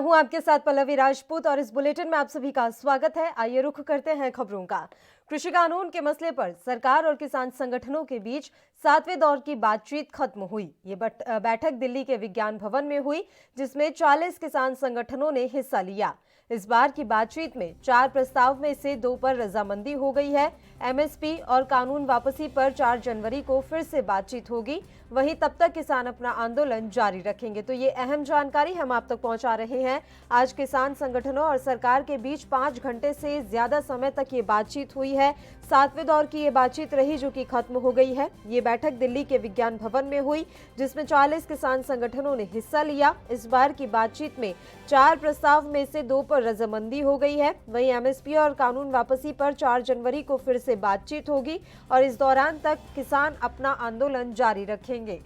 हूं आपके साथ पल्लवी राजपूत और इस बुलेटिन में आप सभी का स्वागत है। आइए रुख करते हैं खबरों का। कृषि कानून के मसले पर सरकार और किसान संगठनों के बीच 7वें दौर की बातचीत खत्म हुई। ये बैठक दिल्ली के विज्ञान भवन में हुई, जिसमें 40 किसान संगठनों ने हिस्सा लिया। इस बार की बातचीत में 4 प्रस्ताव में से 2 पर रजामंदी हो गई है। एमएसपी और कानून वापसी पर 4 जनवरी को फिर से बातचीत होगी। वहीं तब तक किसान अपना आंदोलन जारी रखेंगे। तो ये अहम जानकारी हम आप तक पहुंचा रहे हैं। आज किसान संगठनों और सरकार के बीच 5 घंटे से ज्यादा समय तक ये बातचीत हुई है। 7वें दौर की ये बातचीत रही, जो कि खत्म हो गई है। ये बैठक दिल्ली के विज्ञान भवन में हुई, जिसमें 40 किसान संगठनों ने हिस्सा लिया। इस बार की बातचीत में 4 प्रस्ताव में से 2 पर रजामंदी हो गई है। वहीं एमएसपी और कानून वापसी पर 4 जनवरी को फिर से बातचीत होगी और इस दौरान तक किसान अपना आंदोलन जारी रखेंगे।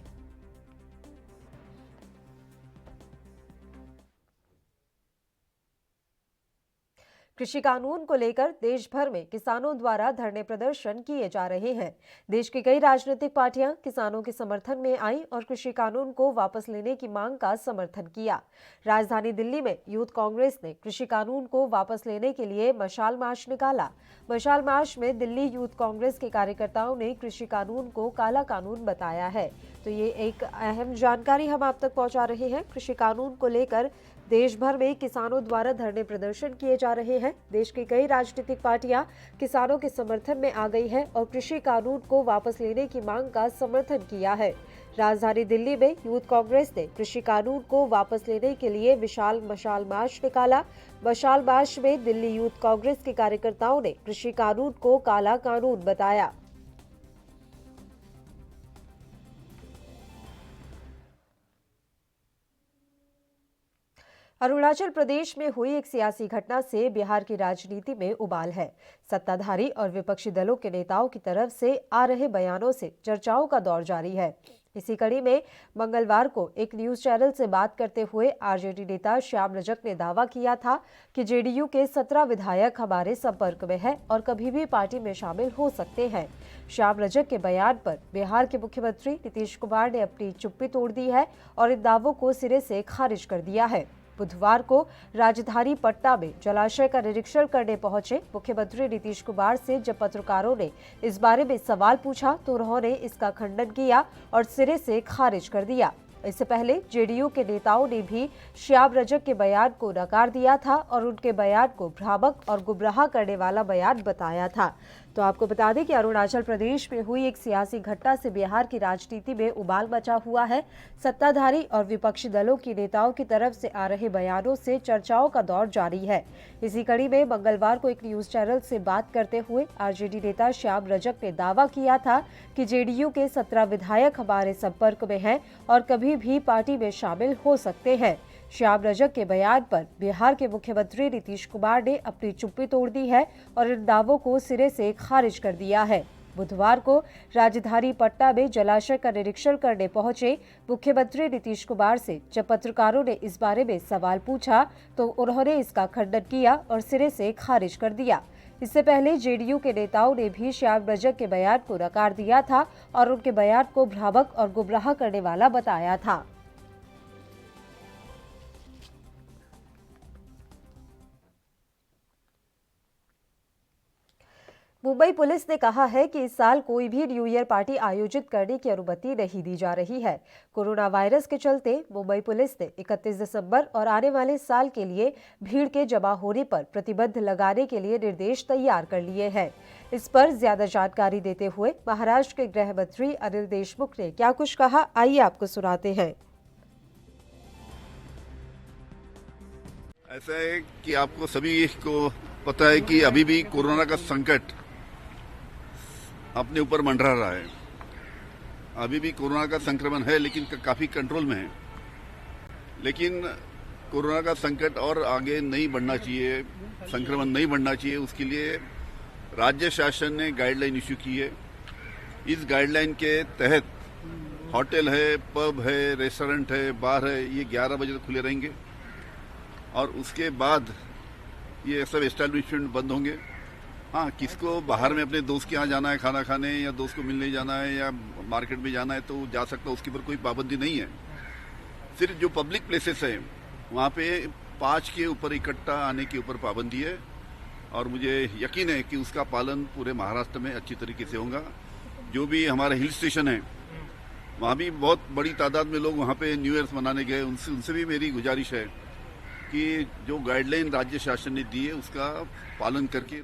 कृषि कानून को लेकर देश भर में किसानों द्वारा धरने प्रदर्शन किए जा रहे हैं। देश की कई राजनीतिक पार्टियां किसानों के समर्थन में आई और कृषि कानून को वापस लेने की मांग का समर्थन किया। राजधानी दिल्ली में यूथ कांग्रेस ने कृषि कानून को वापस लेने के लिए मशाल मार्च निकाला। मशाल मार्च में दिल्ली यूथ कांग्रेस के कार्यकर्ताओं ने कृषि कानून को काला कानून बताया है। तो ये एक अहम जानकारी हम आप तक पहुंचा रहे हैं। कृषि कानून को लेकर देश भर में किसानों द्वारा धरने प्रदर्शन किए जा रहे हैं। देश की कई राजनीतिक पार्टियां किसानों के समर्थन में आ गई है और कृषि कानून को वापस लेने की मांग का समर्थन किया है। राजधानी दिल्ली में यूथ कांग्रेस ने कृषि कानून को वापस लेने के लिए विशाल मशाल मार्च निकाला। मशाल मार्च में दिल्ली यूथ कांग्रेस के कार्यकर्ताओं ने कृषि कानून को काला कानून बताया। अरुणाचल प्रदेश में हुई एक सियासी घटना से बिहार की राजनीति में उबाल है। सत्ताधारी और विपक्षी दलों के नेताओं की तरफ से आ रहे बयानों से चर्चाओं का दौर जारी है। इसी कड़ी में मंगलवार को एक न्यूज चैनल से बात करते हुए आरजेडी नेता श्याम रजक ने दावा किया था कि जेडीयू के 17 विधायक हमारे संपर्क में है और कभी भी पार्टी में शामिल हो सकते हैं। श्याम रजक के बयान पर बिहार के मुख्यमंत्री नीतीश कुमार ने अपनी चुप्पी तोड़ दी है और इन दावों को सिरे से खारिज कर दिया है। बुधवार को राजधानी पटना में जलाशय का निरीक्षण करने पहुंचे मुख्यमंत्री नीतीश कुमार से जब पत्रकारों ने इस बारे में सवाल पूछा तो उन्होंने इसका खंडन किया और सिरे से खारिज कर दिया। इससे पहले जेडीयू के नेताओं ने भी श्याम रजक के बयान को नकार दिया था और उनके बयान को भ्रामक और गुमराह करने वाला बयान बताया था। तो आपको बता दें कि अरुणाचल प्रदेश में हुई एक सियासी घटना से बिहार की राजनीति में उबाल मचा हुआ है। सत्ताधारी और विपक्षी दलों की नेताओं की तरफ से आ रहे बयानों से चर्चाओं का दौर जारी है। इसी कड़ी में मंगलवार को एक न्यूज चैनल से बात करते हुए आरजेडी नेता श्याम रजक ने दावा किया था कि जेडीयू के 17 विधायक हमारे संपर्क में हैं और कभी भी पार्टी में शामिल हो सकते हैं। श्याम रजक के बयान पर बिहार के मुख्यमंत्री नीतीश कुमार ने अपनी चुप्पी तोड़ दी है और इन दावों को सिरे से खारिज कर दिया है। बुधवार को राजधानी पटना में जलाशय का निरीक्षण करने पहुंचे मुख्यमंत्री नीतीश कुमार से जब पत्रकारों ने इस बारे में सवाल पूछा तो उन्होंने इसका खंडन किया और सिरे से खारिज कर दिया। इससे पहले जेडीयू के नेताओं ने भी श्याम रजक के बयान को नकार दिया था और उनके बयान को भ्रामक और गुमराह करने वाला बताया था। मुंबई पुलिस ने कहा है कि इस साल कोई भी न्यू ईयर पार्टी आयोजित करने की अनुमति नहीं दी जा रही है। कोरोना वायरस के चलते मुंबई पुलिस ने 31 दिसंबर और आने वाले साल के लिए भीड़ के जमा होने पर प्रतिबंध लगाने के लिए निर्देश तैयार कर लिए हैं। इस पर ज्यादा जानकारी देते हुए महाराष्ट्र के गृह मंत्री अनिल देशमुख ने क्या कुछ कहा, आइए आपको सुनाते हैं। ऐसा है कि आपको सभी को पता है कि अभी भी कोरोना का संकट अपने ऊपर मंडरा रहा है। अभी भी कोरोना का संक्रमण है लेकिन काफी कंट्रोल में है। लेकिन कोरोना का संकट और आगे नहीं बढ़ना चाहिए, संक्रमण नहीं बढ़ना चाहिए, उसके लिए राज्य शासन ने गाइडलाइन इश्यू की है। इस गाइडलाइन के तहत होटल है, पब है, रेस्टोरेंट है, बार है, ये 11 बजे तक खुले रहेंगे और उसके बाद ये सब एस्टेब्लिशमेंट बंद होंगे। हाँ, किसको बाहर में अपने दोस्त के यहाँ जाना है खाना खाने या दोस्त को मिलने जाना है या मार्केट में जाना है तो जा सकता है, उसके ऊपर कोई पाबंदी नहीं है। सिर्फ जो पब्लिक प्लेसेस हैं वहाँ पे 5 के ऊपर इकट्ठा आने के ऊपर पाबंदी है और मुझे यकीन है कि उसका पालन पूरे महाराष्ट्र में अच्छी तरीके से होगा। जो भी हमारे हिल स्टेशन है वहाँ भी बहुत बड़ी तादाद में लोग वहाँ पे न्यू ईयर मनाने गए। उनसे भी मेरी गुजारिश है कि जो गाइडलाइन राज्य शासन ने दी है उसका पालन करके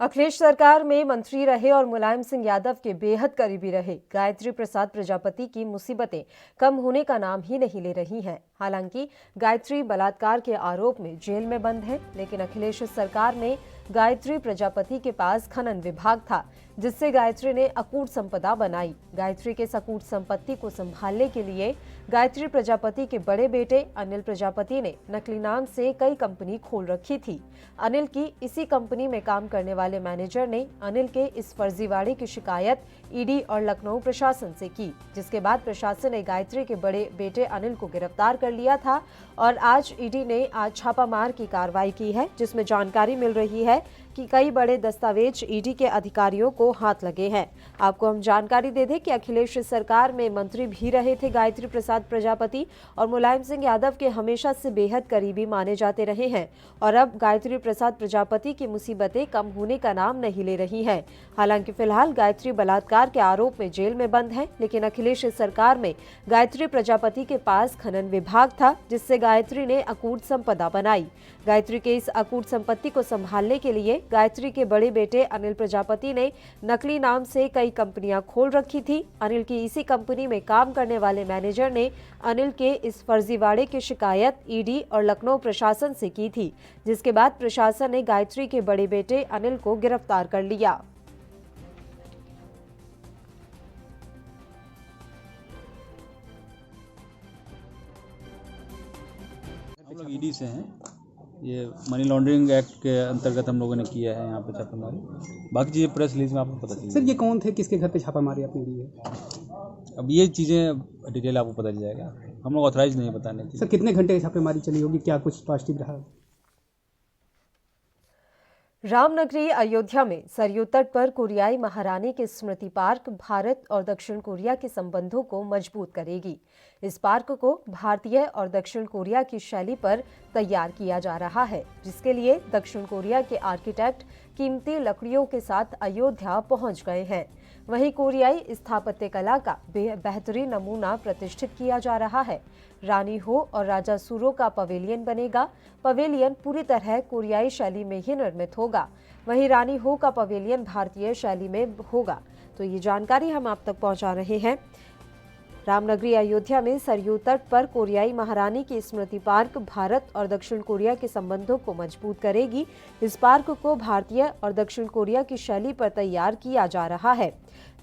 अखिलेश सरकार में मंत्री रहे और मुलायम सिंह यादव के बेहद करीबी रहे गायत्री प्रसाद प्रजापति की मुसीबतें कम होने का नाम ही नहीं ले रही हैं। हालांकि गायत्री बलात्कार के आरोप में जेल में बंद है, लेकिन अखिलेश सरकार में गायत्री प्रजापति के पास खनन विभाग था, जिससे गायत्री ने अकूट संपदा बनाई। गायत्री के अकूट संपत्ति को संभालने के लिए गायत्री प्रजापति के बड़े बेटे अनिल प्रजापति ने नकली नाम से कई कंपनी खोल रखी थी। अनिल की इसी कंपनी में काम करने वाले मैनेजर ने अनिल के इस फर्जीवाड़े की शिकायत ईडी और लखनऊ प्रशासन से की, जिसके बाद प्रशासन ने गायत्री के बड़े बेटे अनिल को गिरफ्तार कर लिया था और आज ईडी ने छापामार की कार्रवाई की है, जिसमें जानकारी मिल रही है कि कई बड़े दस्तावेज ईडी के अधिकारियों को हाथ लगे हैं। आपको हम जानकारी दे दें कि अखिलेश सरकार में मंत्री भी रहे थे गायत्री प्रसाद प्रजापति और मुलायम सिंह यादव के हमेशा से बेहद करीबी माने जाते रहे हैं और अब गायत्री प्रसाद प्रजापति की मुसीबतें कम होने का नाम नहीं ले रही हैं। हालांकि फिलहाल गायत्री बलात्कार के आरोप में जेल में बंद है, लेकिन अखिलेश सरकार में गायत्री प्रजापति के पास खनन विभाग था, जिससे गायत्री ने अकूट संपदा बनाई। गायत्री के इस अकूट संपत्ति को संभालने के लिए गायत्री के बड़े बेटे अनिल प्रजापति ने नकली नाम से कई कंपनियां खोल रखी थी। अनिल की इसी कंपनी में काम करने वाले मैनेजर ने अनिल के इस फर्जीवाड़े की शिकायत ईडी और लखनऊ प्रशासन से की थी, जिसके बाद प्रशासन ने गायत्री के बड़े बेटे अनिल को गिरफ्तार कर लिया। हम लोग ईडी से हैं, ये मनी लॉन्ड्रिंग एक्ट के अंतर्गत हम लोगों ने किया है यहाँ पे छापेमारी। बाकी चीज़ें प्रेस रिलीज में आपको पता चलेगी। सर ये कौन थे, किसके घर पे छापामारी आपने की है? अब ये चीज़ें डिटेल आपको पता चल जाएगा, हम लोग ऑथराइज नहीं बताने की। सर कितने घंटे की छापेमारी चली होगी, क्या कुछ पॉजिटिव रहा? रामनगरी अयोध्या में सरयू तट पर कोरियाई महारानी के स्मृति पार्क भारत और दक्षिण कोरिया के संबंधों को मजबूत करेगी। इस पार्क को भारतीय और दक्षिण कोरिया की शैली पर तैयार किया जा रहा है, जिसके लिए दक्षिण कोरिया के आर्किटेक्ट कीमती लकड़ियों के साथ अयोध्या पहुंच गए हैं। वहीं कोरियाई स्थापत्य कला का बेहतरीन नमूना प्रतिष्ठित किया जा रहा है। रानी हो और राजा सूरो का पवेलियन बनेगा। पवेलियन पूरी तरह कोरियाई शैली में ही निर्मित होगा, वहीं रानी हो का पवेलियन भारतीय शैली में होगा। तो ये जानकारी हम आप तक पहुंचा रहे हैं। रामनगरी अयोध्या में सरयू तट पर कोरियाई महारानी की स्मृति पार्क भारत और दक्षिण कोरिया के संबंधों को मजबूत करेगी। इस पार्क को भारतीय और दक्षिण कोरिया की शैली पर तैयार किया जा रहा है,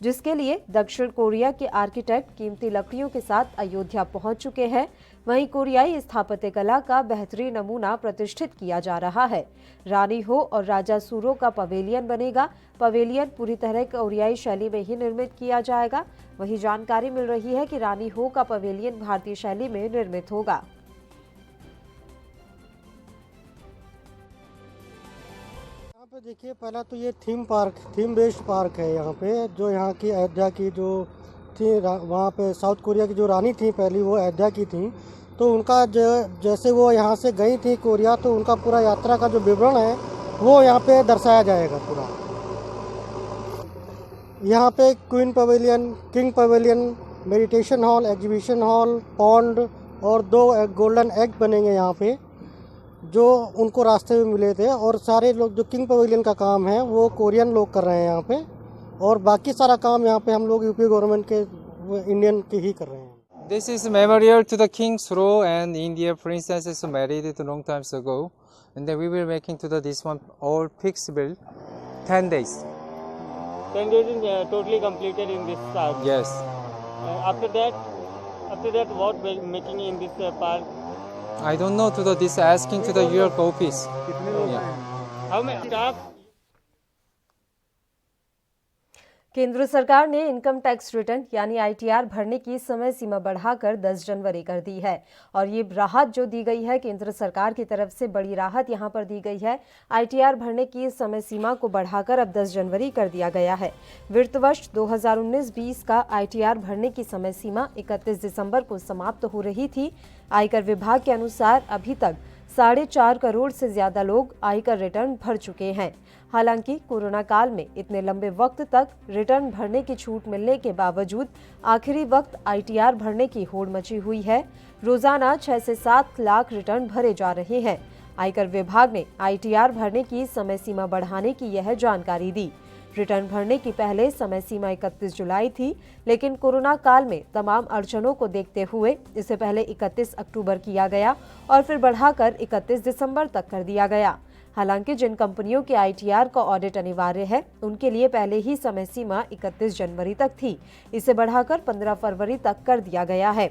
जिसके लिए दक्षिण कोरिया के आर्किटेक्ट कीमती लकड़ियों के साथ अयोध्या पहुंच चुके हैं। वहीं कोरियाई स्थापत्य कला का बेहतरीन नमूना प्रतिष्ठित किया जा रहा है। रानी हो और राजा सूरो का पवेलियन बनेगा। पवेलियन पूरी तरह कोरियाई शैली में ही निर्मित किया जाएगा। वहीं जानकारी मिल रही है कि रानी हो का पवेलियन भारतीय शैली में निर्मित होगा। यहाँ पे देखिए, पहला तो ये थीम बेस्ड पार्क है यहाँ पे, जो यहाँ की अयोध्या की जो थी, वहाँ पे साउथ कोरिया की जो रानी थी पहली, वो अयोध्या की थी। तो उनका जैसे वो यहाँ से गई थी कोरिया, तो उनका पूरा यात्रा का जो विवरण है वो यहाँ पे दर्शाया जाएगा पूरा। यहाँ पे queen pavilion, king pavilion, meditation hall, exhibition hall, pond और 2 गोल्डन एग बनेंगे यहाँ पे, जो उनको रास्ते में मिले थे। और सारे लोग जो किंग पवेलियन का काम है वो कोरियन लोग कर रहे हैं यहाँ पे, और बाकी सारा काम यहाँ पे हम लोग यूपी गवर्नमेंट के इंडियन के ही कर रहे हैं। This is memorial to the King Suro and India princesses married a long time ago, and then we will making to the this one all fixable 10 days. 10 days is totally completed in this park. Yes. After that, what making in this park? I don't know to the this asking to the your office. Yeah. How many staff? केंद्र सरकार ने income tax return यानी ITR भरने की समय सीमा बढ़ाकर 10 जनवरी कर दी है। और ये राहत जो दी गई है केंद्र सरकार की तरफ से, बड़ी राहत यहां पर दी गई है। आईटीआर भरने की समय सीमा को बढ़ाकर अब 10 जनवरी कर दिया गया है। वित्त वर्ष 2019-20 का आईटीआर भरने की समय सीमा 31 दिसंबर को समाप्त हो रही थी। आयकर विभाग के अनुसार अभी तक 4.5 करोड़ से ज्यादा लोग आयकर रिटर्न भर चुके हैं। हालांकि कोरोना काल में इतने लंबे वक्त तक रिटर्न भरने की छूट मिलने के बावजूद आखिरी वक्त आईटीआर भरने की होड़ मची हुई है। रोजाना 6 से 7 लाख रिटर्न भरे जा रहे हैं। आयकर विभाग ने आईटीआर भरने की समय सीमा बढ़ाने की यह जानकारी दी। रिटर्न भरने की पहले समय सीमा 31 जुलाई थी, लेकिन कोरोना काल में तमाम अड़चनों को देखते हुए इसे पहले 31 अक्टूबर किया गया और फिर बढ़ाकर 31 दिसंबर तक कर दिया गया। हालांकि जिन कंपनियों के आईटीआर का ऑडिट अनिवार्य है, उनके लिए पहले ही समय सीमा 31 जनवरी तक थी। इसे बढ़ाकर 15 फरवरी तक कर दिया गया है।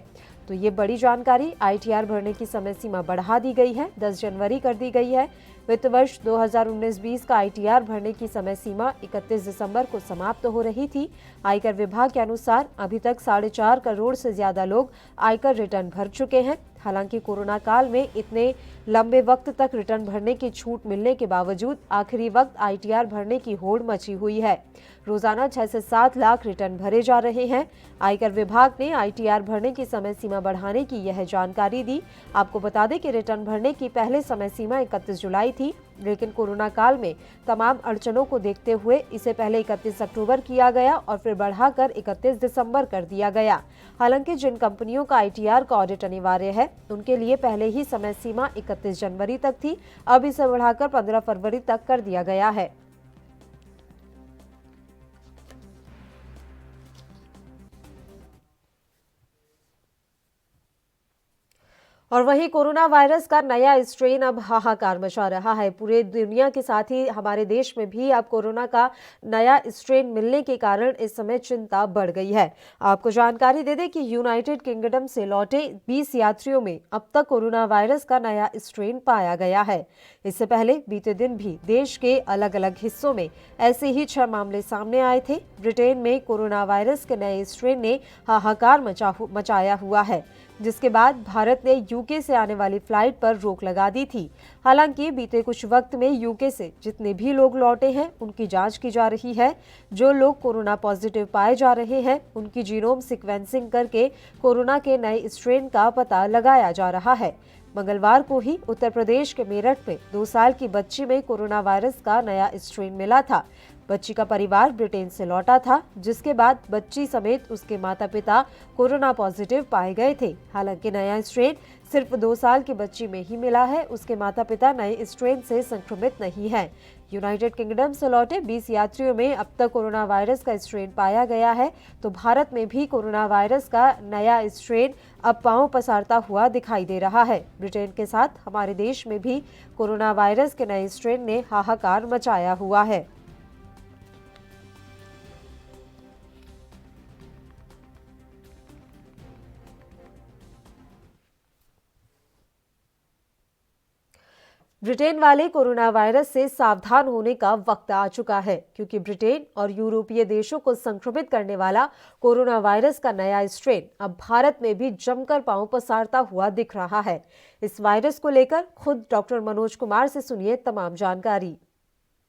तो ये बड़ी जानकारी, आईटीआर भरने की समय सीमा बढ़ा दी गई है, 10 जनवरी कर दी गई है। वित्त वर्ष 2019-20 का आईटीआर भरने की समय सीमा 31 दिसंबर को समाप्त हो रही थी। आयकर विभाग के अनुसार अभी तक 4.5 करोड़ से ज्यादा लोग आयकर रिटर्न भर चुके हैं। हालांकि कोरोना काल में इतने लंबे वक्त तक रिटर्न भरने की छूट मिलने के बावजूद आखिरी वक्त आईटीआर भरने की होड़ मची हुई है। रोजाना 6 से 7 लाख रिटर्न भरे जा रहे हैं। आयकर विभाग ने आईटीआर भरने की समय सीमा बढ़ाने की यह जानकारी दी। आपको बता दें कि रिटर्न भरने की पहले समय सीमा 31 जुलाई थी, लेकिन कोरोना काल में तमाम अड़चनों को देखते हुए इसे पहले 31 अक्टूबर किया गया और फिर बढ़ाकर 31 दिसंबर कर दिया गया। हालांकि जिन कंपनियों का आईटीआर का ऑडिट अनिवार्य है, उनके लिए पहले ही समय सीमा 31 जनवरी तक थी। अब इसे बढ़ाकर 15 फरवरी तक कर दिया गया है। और वहीं कोरोना वायरस का नया स्ट्रेन अब हाहाकार मचा रहा है। पूरे दुनिया के साथ ही हमारे देश में भी अब कोरोना का नया स्ट्रेन मिलने के कारण इस समय चिंता बढ़ गई है। आपको जानकारी दे दें कि यूनाइटेड किंगडम से लौटे 20 यात्रियों में अब तक कोरोना वायरस का नया स्ट्रेन पाया गया है। इससे पहले बीते दिन भी देश के अलग अलग हिस्सों में ऐसे ही 6 मामले सामने आए थे। ब्रिटेन में कोरोना वायरस के नए स्ट्रेन ने हाहाकार मचाया हुआ है, जिसके बाद भारत ने यूके से आने वाली फ्लाइट पर रोक लगा दी थी। हालांकि बीते कुछ वक्त में यूके से जितने भी लोग लौटे हैं, उनकी जांच की जा रही है। जो लोग कोरोना पॉजिटिव पाए जा रहे हैं, उनकी जीनोम सीक्वेंसिंग करके कोरोना के नए स्ट्रेन का पता लगाया जा रहा है। मंगलवार को ही उत्तर प्रदेश के मेरठ में 2 साल की बच्ची में कोरोना वायरस का नया स्ट्रेन मिला था। बच्ची का परिवार ब्रिटेन से लौटा था, जिसके बाद बच्ची समेत उसके माता पिता कोरोना पॉजिटिव पाए गए थे। हालांकि नया स्ट्रेन सिर्फ 2 साल की बच्ची में ही मिला है। उसके माता पिता नए स्ट्रेन से संक्रमित नहीं है। यूनाइटेड किंगडम से लौटे 20 यात्रियों में अब तक कोरोना वायरस का स्ट्रेन पाया गया है। तो भारत में भी कोरोना वायरस का नया स्ट्रेन अब पांव पसारता हुआ दिखाई दे रहा है। ब्रिटेन के साथ हमारे देश में भी कोरोना वायरस के नए स्ट्रेन ने हाहाकार मचाया हुआ है। ब्रिटेन वाले कोरोना वायरस से सावधान होने का वक्त आ चुका है, क्योंकि ब्रिटेन और यूरोपीय देशों को संक्रमित करने वाला कोरोना वायरस का नया स्ट्रेन अब भारत में भी जमकर पांव पसारता हुआ दिख रहा है। इस वायरस को लेकर खुद डॉक्टर मनोज कुमार से सुनिए तमाम जानकारी।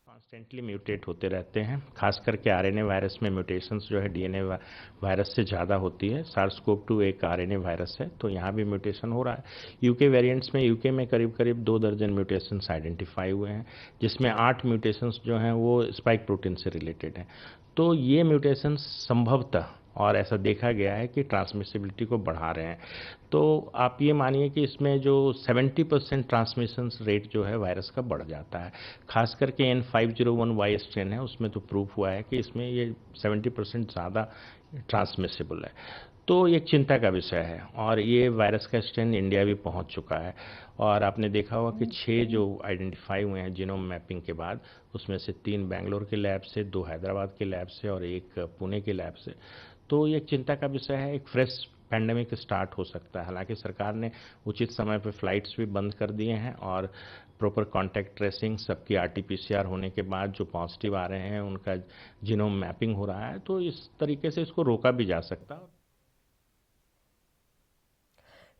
कॉन्स्टेंटली म्यूटेट होते रहते हैं। खास करके आरएनए वायरस में म्यूटेशंस जो है डीएनए वायरस से ज़्यादा होती है। SARS-CoV-2 एक आरएनए वायरस है, तो यहाँ भी म्यूटेशन हो रहा है। यूके वेरिएंट्स में यूके में करीब करीब 2 दर्जन म्यूटेशंस आइडेंटिफाई हुए हैं, जिसमें 8 म्यूटेशंस जो हैं वो स्पाइक प्रोटीन से रिलेटेड हैं। तो ये म्यूटेशंस संभवतः, और ऐसा देखा गया है कि ट्रांसमिसिबिलिटी को बढ़ा रहे हैं। तो आप ये मानिए कि इसमें जो 70% ट्रांसमिशन रेट जो है वायरस का बढ़ जाता है। खास करके N501Y स्ट्रेन है, उसमें तो प्रूफ हुआ है कि इसमें ये 70% ज़्यादा ट्रांसमिसिबल है। तो एक चिंता का विषय है, और ये वायरस का स्ट्रेन इंडिया भी पहुंच चुका है। और आपने देखा होगा कि 6 जो आइडेंटिफाई हुए हैं जीनोम मैपिंग के बाद, उसमें से 3 बेंगलोर के लैब से, 2 हैदराबाद के लैब से और 1 पुणे के लैब से। तो ये एक चिंता का विषय है। एक फ्रेश पैंडेमिक स्टार्ट हो सकता है। हालांकि सरकार ने उचित समय पर फ्लाइट्स भी बंद कर दिए हैं और प्रॉपर कॉन्टैक्ट ट्रेसिंग, सबकी RT-PCR होने के बाद जो पॉजिटिव आ रहे हैं उनका जीनोम मैपिंग हो रहा है, तो इस तरीके से इसको रोका भी जा सकता है।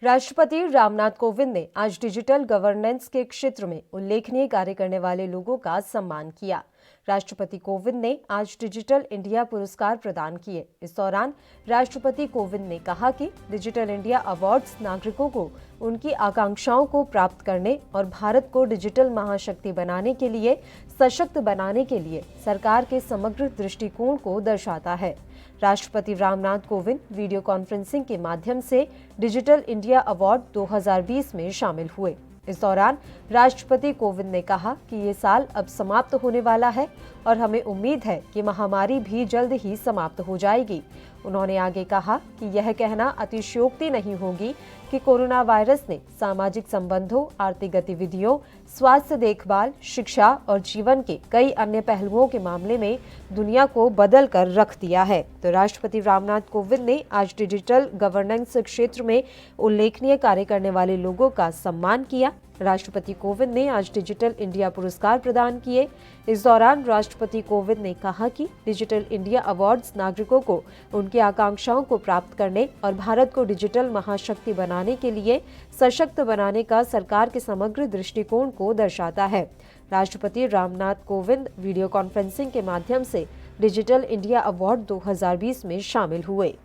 राष्ट्रपति रामनाथ कोविंद ने आज डिजिटल गवर्नेंस के क्षेत्र में उल्लेखनीय कार्य करने वाले लोगों का सम्मान किया। राष्ट्रपति कोविंद ने आज डिजिटल इंडिया पुरस्कार प्रदान किए। इस दौरान राष्ट्रपति कोविंद ने कहा कि डिजिटल इंडिया अवार्ड्स नागरिकों को उनकी आकांक्षाओं को प्राप्त करने और भारत को डिजिटल महाशक्ति बनाने के लिए सशक्त बनाने के लिए सरकार के समग्र दृष्टिकोण को दर्शाता है। राष्ट्रपति रामनाथ कोविंद वीडियो कॉन्फ्रेंसिंग के माध्यम से डिजिटल इंडिया अवार्ड 2020 में शामिल हुए। इस दौरान राष्ट्रपति कोविंद ने कहा कि ये साल अब समाप्त होने वाला है और हमें उम्मीद है कि महामारी भी जल्द ही समाप्त हो जाएगी। उन्होंने आगे कहा कि यह कहना अतिशयोक्ति नहीं होगी कि कोरोना वायरस ने सामाजिक संबंधों, आर्थिक गतिविधियों, स्वास्थ्य देखभाल, शिक्षा और जीवन के कई अन्य पहलुओं के मामले में दुनिया को बदल कर रख दिया है। तो राष्ट्रपति रामनाथ कोविंद ने आज डिजिटल गवर्नेंस क्षेत्र में उल्लेखनीय कार्य करने वाले लोगों का सम्मान किया। राष्ट्रपति कोविंद ने आज डिजिटल इंडिया पुरस्कार प्रदान किए। इस दौरान राष्ट्रपति कोविंद ने कहा कि डिजिटल इंडिया अवार्ड्स नागरिकों को उनकी आकांक्षाओं को प्राप्त करने और भारत को डिजिटल महाशक्ति बनाने के लिए सशक्त बनाने का सरकार के समग्र दृष्टिकोण को दर्शाता है। राष्ट्रपति रामनाथ कोविंद वीडियो कॉन्फ्रेंसिंग के माध्यम से डिजिटल इंडिया अवार्ड 2020 में शामिल हुए।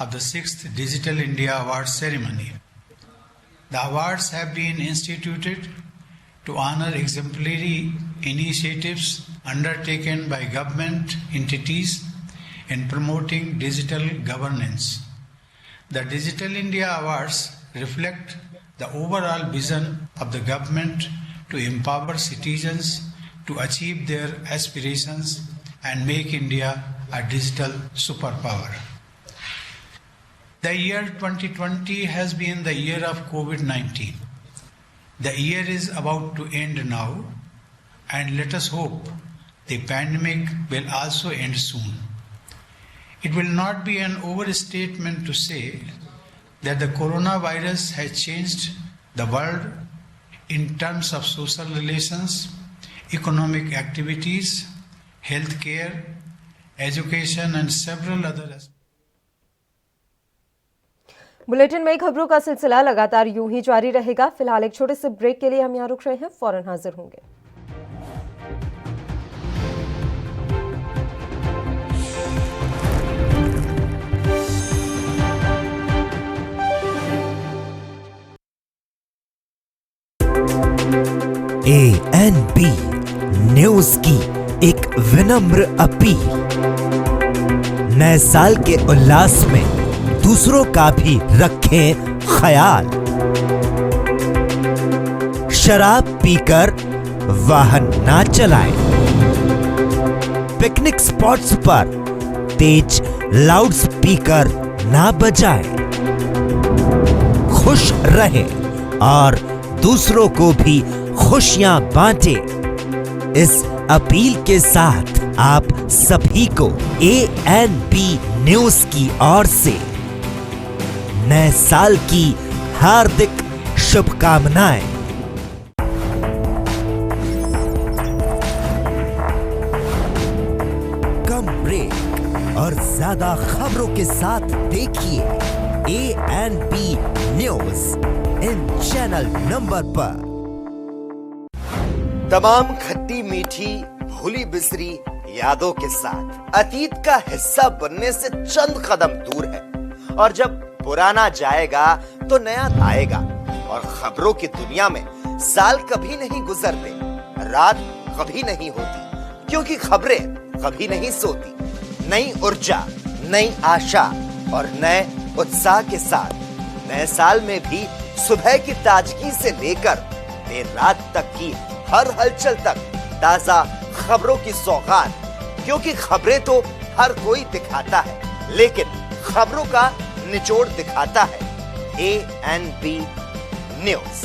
Of the 6th Digital India Awards ceremony. The awards have been instituted to honor exemplary initiatives undertaken by government entities in promoting digital governance. The Digital India Awards reflect the overall vision of the government to empower citizens to achieve their aspirations and make India a digital superpower. The year 2020 has been the year of COVID-19. The year is about to end now, and let us hope the pandemic will also end soon. It will not be an overstatement to say that the coronavirus has changed the world in terms of social relations, economic activities, healthcare, education, and several other aspects. Bulletin में खबरों का सिलसिला लगातार यूं ही जारी रहेगा। फिलहाल एक छोटे से ब्रेक के लिए हम यहां रुक रहे हैं, फौरन हाजिर होंगे। ANP न्यूज की एक विनम्र अपील। नए साल के उल्लास में दूसरों का भी रखें ख्याल। शराब पीकर वाहन ना चलाएं। पिकनिक स्पॉट्स पर तेज लाउड स्पीकर ना बजाएं। खुश रहें और दूसरों को भी खुशियां बांटें। इस अपील के साथ आप सभी को ANP न्यूज की ओर से नए साल की हार्दिक शुभकामनाएं। कम ब्रेक और ज्यादा खबरों के साथ देखिए ANP news in channel number पर। तमाम खट्टी मीठी भूली बिसरी यादों के साथ अतीत का हिस्सा बनने से चंद कदम दूर है, और जब पुराना जाएगा तो नया आएगा। और खबरों की दुनिया में साल कभी नहीं गुजरते, रात कभी नहीं होती, क्योंकि खबरें कभी नहीं सोती। नई ऊर्जा, नई आशा और नए उत्साह के साथ नए साल में भी सुबह की ताजगी से लेकर देर रात तक की हर हलचल तक ताजा खबरों की सौगात। क्योंकि खबरें तो हर कोई दिखाता है, लेकिन खबरों का निचोड़ दिखाता है ANP न्यूज।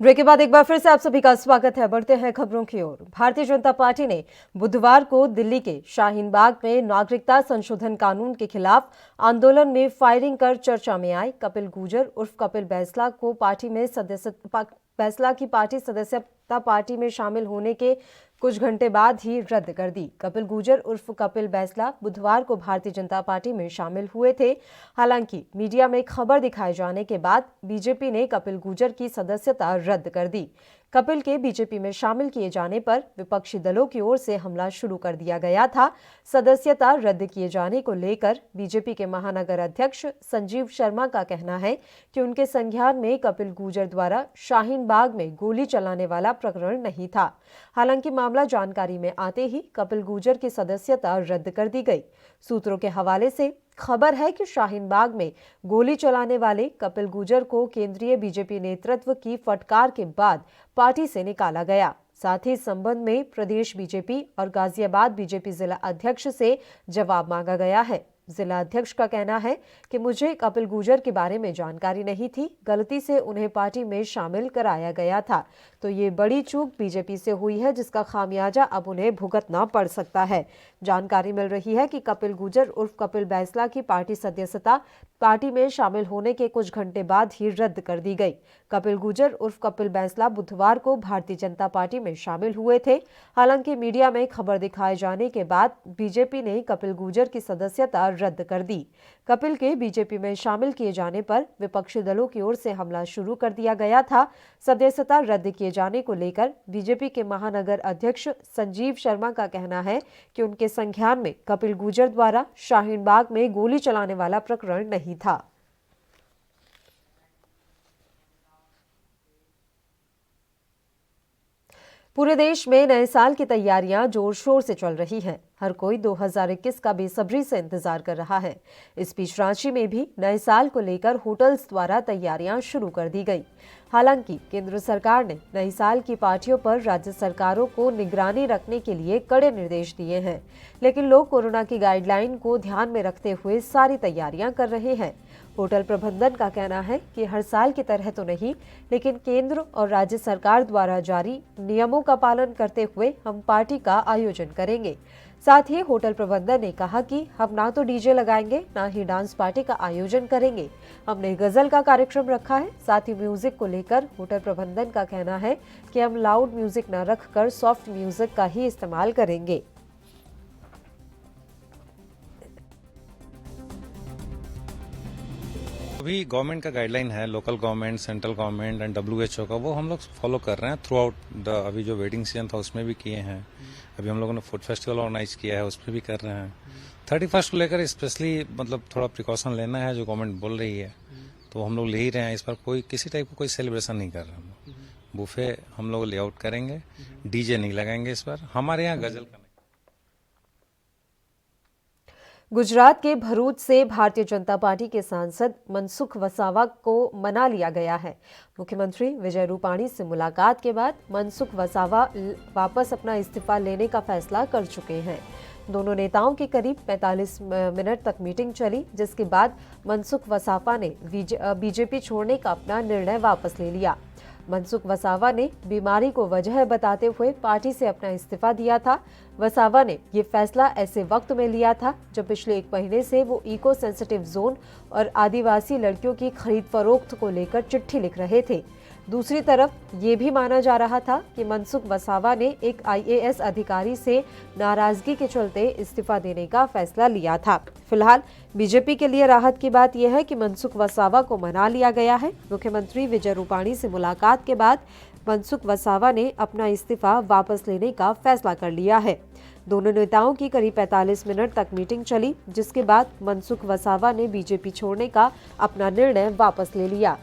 ब्रेक के बाद एक बार फिर से आप सभी का स्वागत है। बढ़ते हैं खबरों की ओर। भारतीय जनता पार्टी ने बुधवार को दिल्ली के शाहीन बाग में नागरिकता संशोधन कानून के खिलाफ आंदोलन में फायरिंग कर चर्चा में आए कपिल गुर्जर उर्फ कपिल बैसला को पार्टी सदस्यता पार्टी में शामिल होने के कुछ घंटे बाद ही रद्द कर दी। कपिल गुर्जर उर्फ कपिल बैसला बुधवार को भारतीय जनता पार्टी में शामिल हुए थे। हालांकि मीडिया में खबर दिखाए जाने के बाद बीजेपी ने कपिल गुर्जर की सदस्यता रद्द कर दी। कपिल के बीजेपी में शामिल किए जाने पर विपक्षी दलों की ओर से हमला शुरू कर दिया गया था। सदस्यता रद्द किए जाने को लेकर बीजेपी के महानगर अध्यक्ष संजीव शर्मा का कहना है कि उनके संज्ञान में कपिल गुर्जर द्वारा शाहीन बाग में गोली चलाने वाला प्रकरण नहीं था। हालांकि मामला जानकारी में आते ही कपिल गुर्जर की सदस्यता रद्द कर दी गई। सूत्रों के हवाले से खबर है कि शाहीन बाग में गोली चलाने वाले कपिल गुर्जर को केंद्रीय बीजेपी नेतृत्व की फटकार के बाद पार्टी से निकाला गया। साथ ही इस संबंध में प्रदेश बीजेपी और गाजियाबाद बीजेपी जिला अध्यक्ष से जवाब मांगा गया है। जिला अध्यक्ष का कहना है कि मुझे कपिल गुर्जर के बारे में जानकारी नहीं थी, गलती से उन्हें पार्टी में शामिल कराया गया था, तो ये बड़ी चूक बीजेपी से हुई है जिसका खामियाजा अब उन्हें भुगतना पड़ सकता है। जानकारी मिल रही है कि कपिल गुर्जर उर्फ कपिल बैसला की पार्टी सदस्यता पार्टी में शामिल होने के कुछ घंटे बाद ही रद्द कर दी गई। कपिल गुर्जर उर्फ कपिल बैसला बुधवार को भारतीय जनता पार्टी में शामिल हुए थे। हालांकि मीडिया में खबर दिखाए जाने के बाद बीजेपी ने कपिल गुर्जर की सदस्यता रद्द कर दी। कपिल के बीजेपी में शामिल किए जाने पर विपक्षी दलों की ओर से हमला शुरू कर दिया गया था। सदस्यता रद्द किए जाने को लेकर बीजेपी के महानगर अध्यक्ष संजीव शर्मा का कहना है कि उनके संज्ञान में कपिल गुर्जर द्वारा शाहीन बाग में गोली चलाने वाला प्रकरण नहीं था। पूरे देश में नए साल की तैयारियां जोर शोर से चल रही हैं। हर कोई 2021 का बेसब्री से इंतजार कर रहा है। इस बीच रांची में भी नए साल को लेकर होटल्स द्वारा तैयारियां शुरू कर दी गई। हालांकि केंद्र सरकार ने नए साल की पार्टियों पर राज्य सरकारों को निगरानी रखने के लिए कड़े निर्देश दिए हैं, लेकिन लोग कोरोना की गाइडलाइन को ध्यान में रखते हुए सारी तैयारियां कर रहे हैं। होटल प्रबंधन का कहना है कि हर साल की तरह तो नहीं, लेकिन केंद्र और राज्य सरकार द्वारा जारी नियमों का पालन करते हुए हम पार्टी का आयोजन करेंगे। साथ ही होटल प्रबंधन ने कहा कि हम ना तो डीजे लगाएंगे, ना ही डांस पार्टी का आयोजन करेंगे। हमने गजल का कार्यक्रम रखा है। साथ ही म्यूजिक को लेकर होटल प्रबंधन का कहना है कि हम लाउड म्यूजिक न रखकर सॉफ्ट म्यूजिक का ही इस्तेमाल करेंगे। अभी गवर्नमेंट का गाइडलाइन है, local government, central government and WHO का, वो हम लोग फॉलो कर रहे हैं थ्रू आउट द। अभी जो वेडिंग सीजन था उसमें भी किए हैं। अभी हम लोगों ने फूड फेस्टिवल ऑर्गेनाइज किया है, उसमें भी कर रहे हैं। 31 को लेकर स्पेशली मतलब थोड़ा प्रिकॉशन लेना है, जो गवर्नमेंट बोल रही है तो हम लोग ले ही रहे हैं। इस पर कोई किसी टाइप का कोई सेलिब्रेशन नहीं कर रहे हम लोग। बुफे हम लोग लेआउट करेंगे, डीजे नहीं लगाएंगे इस बार। हमारे यहाँ गजल का गुजरात के भरूच से भारतीय जनता पार्टी के सांसद मनसुख वसावा को मना लिया गया है। मुख्यमंत्री विजय रूपाणी से मुलाकात के बाद मनसुख वसावा वापस अपना इस्तीफा लेने का फैसला कर चुके हैं। दोनों नेताओं की करीब 45 मिनट तक मीटिंग चली, जिसके बाद मनसुख वसावा ने बीजेपी छोड़ने का अपना निर्णय वापस ले लिया। मनसुख वसावा ने बीमारी को वजह बताते हुए पार्टी से अपना इस्तीफा दिया था। वसावा ने ये फैसला ऐसे वक्त में लिया था जब पिछले 1 महीने से वो इको सेंसिटिव जोन और आदिवासी लड़कियों की खरीद फरोख्त को लेकर चिट्ठी लिख रहे थे। दूसरी तरफ ये भी माना जा रहा था कि मनसुख वसावा ने एक IAS अधिकारी से नाराजगी के चलते इस्तीफा देने का फैसला लिया था। फिलहाल बीजेपी के लिए राहत की बात यह है कि मनसुख वसावा को मना लिया गया है। मुख्यमंत्री विजय रूपाणी से मुलाकात के बाद मनसुख वसावा ने अपना इस्तीफा वापस लेने का फैसला कर लिया है। दोनों नेताओं की करीब 45 मिनट तक मीटिंग चली, जिसके बाद मनसुख वसावा ने बीजेपी छोड़ने का अपना निर्णय वापस ले लिया।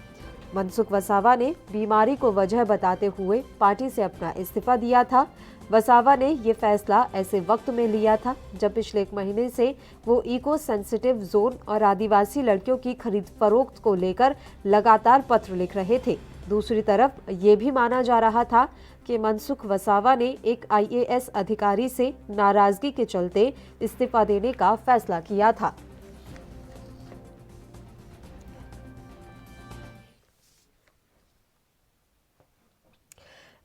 मनसुख वसावा ने बीमारी को वजह बताते हुए पार्टी से अपना इस्तीफा दिया था। वसावा ने ये फैसला ऐसे वक्त में लिया था जब पिछले 1 महीने से वो इको सेंसिटिव जोन और आदिवासी लड़कियों की खरीद फरोख्त को लेकर लगातार पत्र लिख रहे थे। दूसरी तरफ ये भी माना जा रहा था कि मनसुख वसावा ने एक IAS अधिकारी से नाराजगी के चलते इस्तीफा देने का फैसला किया था।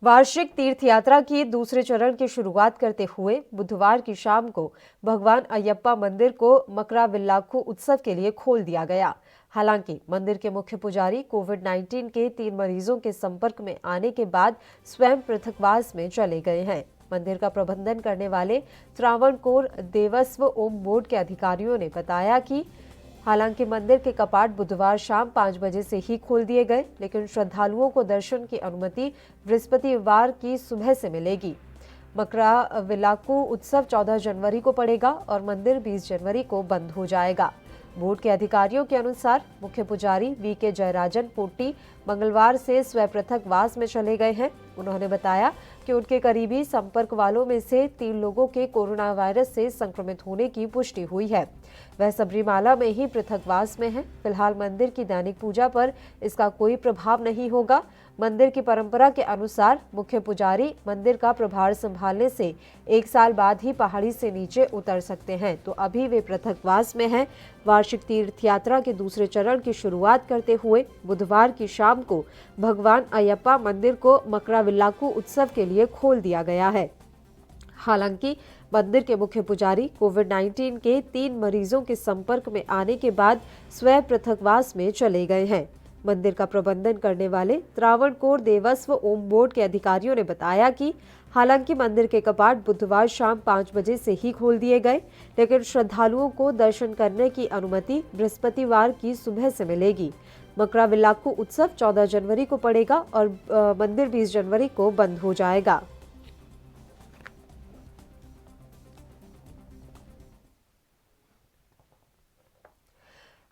वार्षिक तीर्थ यात्रा की दूसरे चरण की शुरुआत करते हुए बुधवार की शाम को भगवान अयप्पा मंदिर को मकराविल्लाक्कू उत्सव के लिए खोल दिया गया। हालांकि मंदिर के मुख्य पुजारी कोविड-19 के 3 मरीजों के संपर्क में आने के बाद स्वयं पृथकवास में चले गए हैं। मंदिर का प्रबंधन करने वाले त्रावणकोर देवस्व ओम बोर्ड के अधिकारियों ने बताया कि हालांकि मंदिर के कपाट बुधवार शाम 5 बजे से ही खोल दिए गए, लेकिन श्रद्धालुओं को दर्शन की अनुमति बृहस्पतिवार की सुबह से मिलेगी। मकराविल्लाक्कू उत्सव 14 जनवरी को पड़ेगा और मंदिर 20 जनवरी को बंद हो जाएगा। बोर्ड के अधिकारियों के अनुसार मुख्य पुजारी वीके जयराजन पोट्टी मंगलवार से स्वपृथकवास में चले गए हैं। उन्होंने बताया कि उनके करीबी संपर्क वालों में से 3 लोगों के कोरोना वायरस से संक्रमित होने की पुष्टि हुई है। वह सबरीमाला में ही पृथकवास में है। फिलहाल मंदिर की दैनिक पूजा पर इसका कोई प्रभाव नहीं होगा। मंदिर की परंपरा के अनुसार मुख्य पुजारी मंदिर का प्रभार संभालने से 1 साल बाद ही पहाड़ी से नीचे उतर सकते हैं, तो अभी वे पृथकवास में हैं। वार्षिक तीर्थ यात्रा के दूसरे चरण की शुरुआत करते हुए बुधवार की शाम को भगवान अयप्पा मंदिर को मकराविल्लाक्कू उत्सव के लिए खोल दिया गया है। हालांकि मंदिर के मुख्य पुजारी कोविड-19 के 3 मरीजों के संपर्क में आने के बाद स्वयं पृथकवास में चले गए हैं। मंदिर का प्रबंधन करने वाले त्रावणकोर देवस्व ओम बोर्ड के अधिकारियों ने बताया कि हालांकि मंदिर के कपाट बुधवार शाम 5 बजे से ही खोल दिए गए, लेकिन श्रद्धालुओं को दर्शन करने की अनुमति बृहस्पतिवार की सुबह से मिलेगी। मकराविल्लाक्कू उत्सव 14 जनवरी को पड़ेगा और मंदिर 20 जनवरी को बंद हो जाएगा।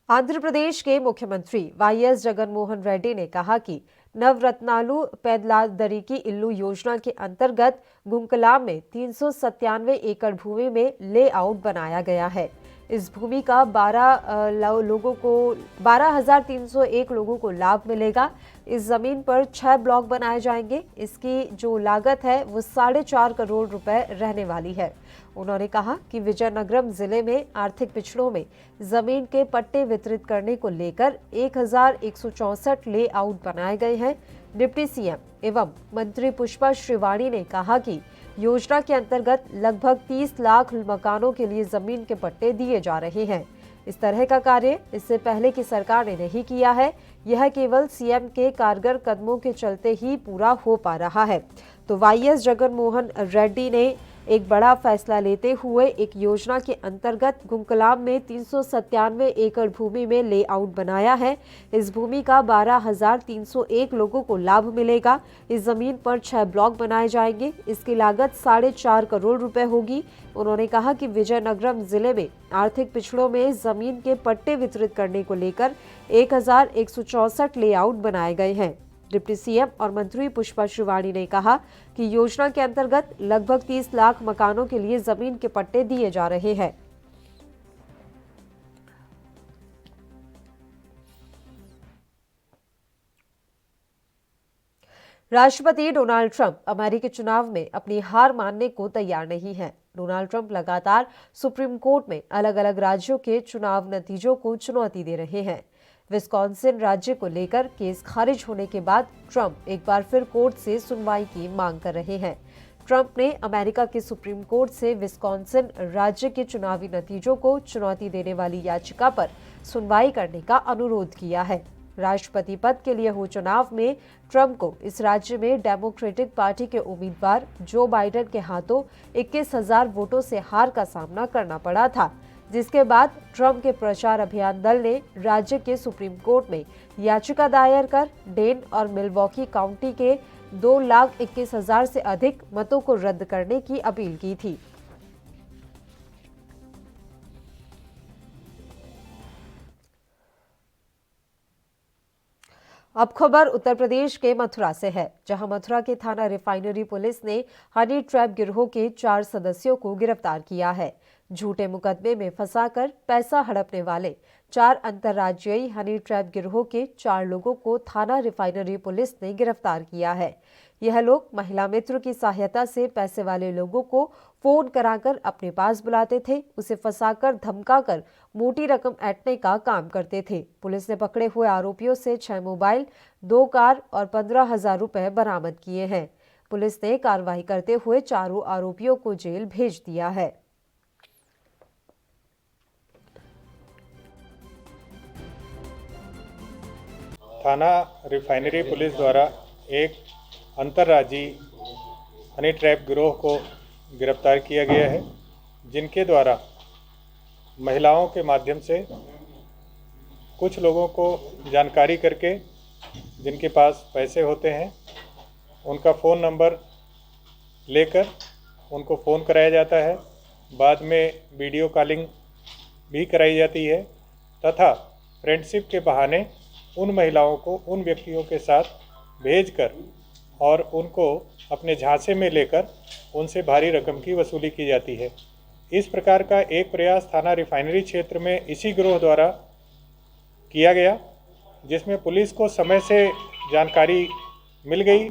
आंध्र प्रदेश के मुख्यमंत्री वाईएस जगनमोहन रेड्डी ने कहा कि नवरत्नालु पेदलादरिकी इल्लू योजना के अंतर्गत गुंकलाम में 397 एकड़ भूमि में लेआउट बनाया गया है। इस भूमि का 12,301 लोगों को लाभ मिलेगा। इस जमीन पर 6 ब्लॉक बनाए जाएंगे। इसकी जो लागत है वो 4.5 करोड़ रुपए रहने वाली है। उन्होंने कहा कि विजयनगरम जिले में आर्थिक पिछड़ों में जमीन के पट्टे वितरित करने को लेकर 1164 लेआउट बनाए गए हैं। डिप्टी सीएम एवं मंत्री पुष्पा श्रीवाणी ने कहा कि योजना के अंतर्गत लगभग 30 लाख मकानों के लिए जमीन के पट्टे दिए जा रहे हैं। इस तरह का कार्य इससे पहले की सरकार ने नहीं किया है। यह केवल सीएम के कारगर कदमों के चलते ही पूरा हो पा रहा है। तो वाईएस जगनमोहन रेड्डी ने एक बड़ा फैसला लेते हुए एक योजना के अंतर्गत गुंकलाम में 397 एकड़ भूमि में लेआउट बनाया है। इस भूमि का 12,301 लोगों को लाभ मिलेगा। इस जमीन पर 6 ब्लॉक बनाए जाएंगे। इसकी लागत 4.5 करोड़ रुपए होगी। उन्होंने कहा कि विजयनगरम जिले में आर्थिक पिछड़ों में जमीन के पट्टे वितरित करने को लेकर 1164 लेआउट बनाए गए हैं। डिप्टी सीएम और मंत्री पुष्पा श्रीवाणी ने कहा कि योजना के अंतर्गत लगभग 30 लाख मकानों के लिए जमीन के पट्टे दिए जा रहे हैं। राष्ट्रपति डोनाल्ड ट्रंप अमेरिकी चुनाव में अपनी हार मानने को तैयार नहीं है। डोनाल्ड ट्रंप लगातार सुप्रीम कोर्ट में अलग अलग राज्यों के चुनाव नतीजों को चुनौती दे रहे हैं। विस्कॉन्सिन राज्य को लेकर केस खारिज होने के बाद ट्रंप एक बार फिर कोर्ट से सुनवाई की मांग कर रहे हैं। ट्रंप ने अमेरिका के सुप्रीम कोर्ट से विस्कॉन्सिन राज्य के चुनावी नतीजों को चुनौती देने वाली याचिका पर सुनवाई करने का अनुरोध किया है। राष्ट्रपति पद के लिए हुए चुनाव में ट्रंप को इस राज्य में डेमोक्रेटिक पार्टी के उम्मीदवार जो बाइडेन के हाथों 21,000 वोटों से हार का सामना करना पड़ा था, जिसके बाद ट्रंप के प्रचार अभियान दल ने राज्य के सुप्रीम कोर्ट में याचिका दायर कर डेन और मिलवॉकी काउंटी के 2,21,000 से अधिक मतों को रद्द करने की अपील की थी। अब खबर उत्तर प्रदेश के मथुरा से है, जहां मथुरा के थाना रिफाइनरी पुलिस ने हनी ट्रैप गिरोह के 4 सदस्यों को गिरफ्तार किया है। झूठे मुकदमे में फंसाकर पैसा हड़पने वाले 4 अंतर्राज्यीय हनी ट्रैप गिरोह के 4 लोगों को थाना रिफाइनरी पुलिस ने गिरफ्तार किया है। यह लोग महिला मित्र की सहायता से पैसे वाले लोगों को फोन कराकर अपने पास बुलाते थे, उसे फंसाकर धमकाकर मोटी रकम ऐंठने का काम करते थे। पुलिस ने पकड़े हुए आरोपियों से 6 मोबाइल, 2 कार और 15,000 रुपए बरामद किए हैं। पुलिस ने कार्रवाई करते हुए चारों आरोपियों को जेल भेज दिया है। थाना रिफाइनरी पुलिस द्वारा एक अंतर्राज्यीय हनी ट्रैप गिरोह को गिरफ्तार किया गया है, जिनके द्वारा महिलाओं के माध्यम से कुछ लोगों को जानकारी करके जिनके पास पैसे होते हैं उनका फ़ोन नंबर लेकर उनको फ़ोन कराया जाता है। बाद में वीडियो कॉलिंग भी कराई जाती है तथा फ्रेंडशिप के बहाने उन महिलाओं को उन व्यक्तियों के साथ भेजकर और उनको अपने झांसे में लेकर उनसे भारी रकम की वसूली की जाती है। इस प्रकार का एक प्रयास थाना रिफाइनरी क्षेत्र में इसी गिरोह द्वारा किया गया, जिसमें पुलिस को समय से जानकारी मिल गई।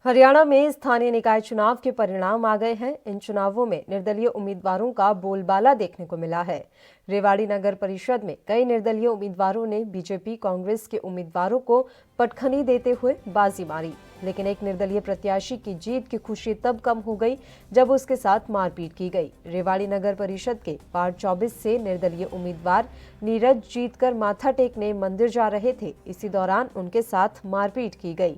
हरियाणा में स्थानीय निकाय चुनाव के परिणाम आ गए हैं। इन चुनावों में निर्दलीय उम्मीदवारों का बोलबाला देखने को मिला है। रेवाड़ी नगर परिषद में कई निर्दलीय उम्मीदवारों ने बीजेपी कांग्रेस के उम्मीदवारों को पटखनी देते हुए बाजी मारी, लेकिन एक निर्दलीय प्रत्याशी की जीत की खुशी तब कम हो गई जब उसके साथ मारपीट की गई। रेवाड़ी नगर परिषद के वार्ड 24 से निर्दलीय उम्मीदवार नीरज जीतकर माथा टेकने मंदिर जा रहे थे। इसी दौरान उनके साथ मारपीट की गई।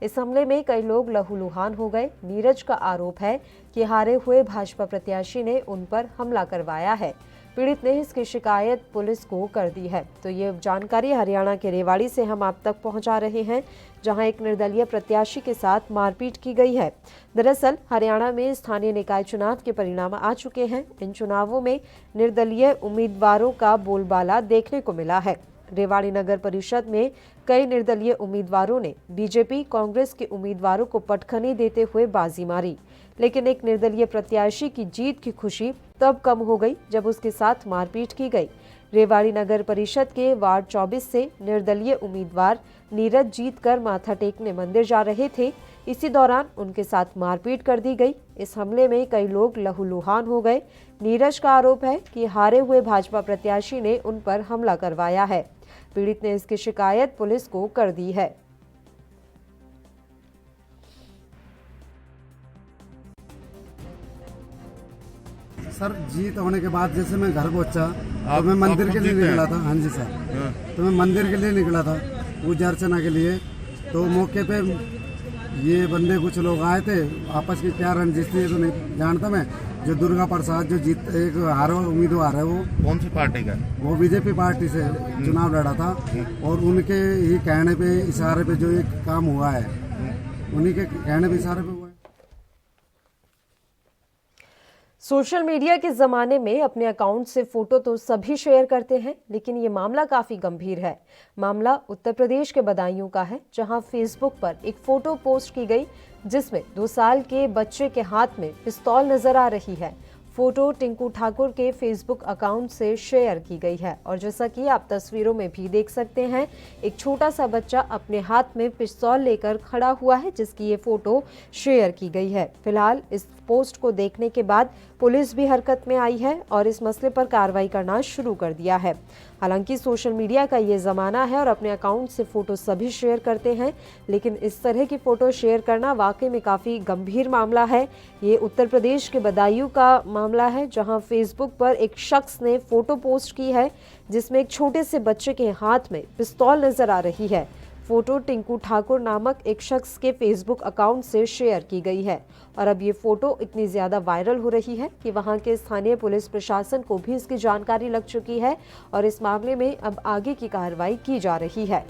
इस हमले में कई लोग लहूलुहान हो गए। नीरज का आरोप है कि हारे हुए भाजपा प्रत्याशी ने उन पर हमला करवाया है। पीड़ित ने इसकी शिकायत पुलिस को कर दी है। तो ये जानकारी हरियाणा के रेवाड़ी से हम आप तक पहुंचा रहे हैं, जहां एक निर्दलीय प्रत्याशी के साथ मारपीट की गई है। दरअसल हरियाणा में स्थानीय निकाय चुनाव के परिणाम आ चुके हैं। इन चुनावों में निर्दलीय उम्मीदवारों का बोलबाला देखने को मिला है। रेवाड़ी नगर परिषद में कई निर्दलीय उम्मीदवारों ने बीजेपी कांग्रेस के उम्मीदवारों को पटखनी देते हुए बाजी मारी, लेकिन एक निर्दलीय प्रत्याशी की जीत की खुशी तब कम हो गई जब उसके साथ मारपीट की गई। रेवाड़ी नगर परिषद के वार्ड 24 से निर्दलीय उम्मीदवार नीरज जीतकर माथा टेकने मंदिर जा रहे थे। इसी दौरान उनके साथ मारपीट कर दी गई। इस हमले में कई लोग लहूलुहान हो गए। नीरज का आरोप है कि हारे हुए भाजपा प्रत्याशी ने उन पर हमला करवाया है। पीड़ित ने इसकी शिकायत पुलिस को कर दी है। सर, जीत होने के बाद जैसे मैं घर पहुंचा तो मैं मंदिर के लिए निकला था। हाँ जी सर, तो मैं मंदिर के लिए निकला था पूजा अर्चना के लिए। तो मौके पे ये बंदे कुछ लोग आए थे, आपस की क्या रंजिश थी तो नहीं जानता मैं। जो दुर्गा प्रसाद जो जीत एक हारा उम्मीदवार है, वो कौन सी पार्टी का? वो बीजेपी पार्टी से चुनाव लड़ा था और उनके ही कहने पे इशारे पे जो एक काम हुआ है, उन्हीं के कहने पे इशारे पे हुआ है। सोशल मीडिया के जमाने में अपने अकाउंट से फोटो तो सभी शेयर करते हैं, लेकिन ये मामला काफी गंभीर है। मामला उत्तर प्रदेश के बदायूं का है, जहां फेसबुक पर एक फोटो पोस्ट की गई जिसमें 2 साल के बच्चे के हाथ में पिस्तौल नजर आ रही है। फोटो टिंकू ठाकुर के फेसबुक अकाउंट से शेयर की गई है और जैसा कि आप तस्वीरों में भी देख सकते हैं, एक छोटा सा बच्चा अपने हाथ में पिस्तौल लेकर खड़ा हुआ है, जिसकी ये फोटो शेयर की गई है। फिलहाल इस पोस्ट को देखने के बाद पुलिस भी हरकत में आई है और इस मसले पर कार्रवाई करना शुरू कर दिया है। हालांकि सोशल मीडिया का ये ज़माना है और अपने अकाउंट से फ़ोटो सभी शेयर करते हैं, लेकिन इस तरह की फ़ोटो शेयर करना वाकई में काफ़ी गंभीर मामला है। ये उत्तर प्रदेश के बदायूं का मामला है, जहां फेसबुक पर एक शख्स ने फ़ोटो पोस्ट की है जिसमें एक छोटे से बच्चे के हाथ में पिस्तौल नज़र आ रही है। फोटो टिंकू ठाकुर नामक एक शख्स के फेसबुक अकाउंट से शेयर की गई है और अब ये फोटो इतनी ज्यादा वायरल हो रही है कि वहां के स्थानीय पुलिस प्रशासन को भी इसकी जानकारी लग चुकी है और इस मामले में अब आगे की कार्रवाई की जा रही है।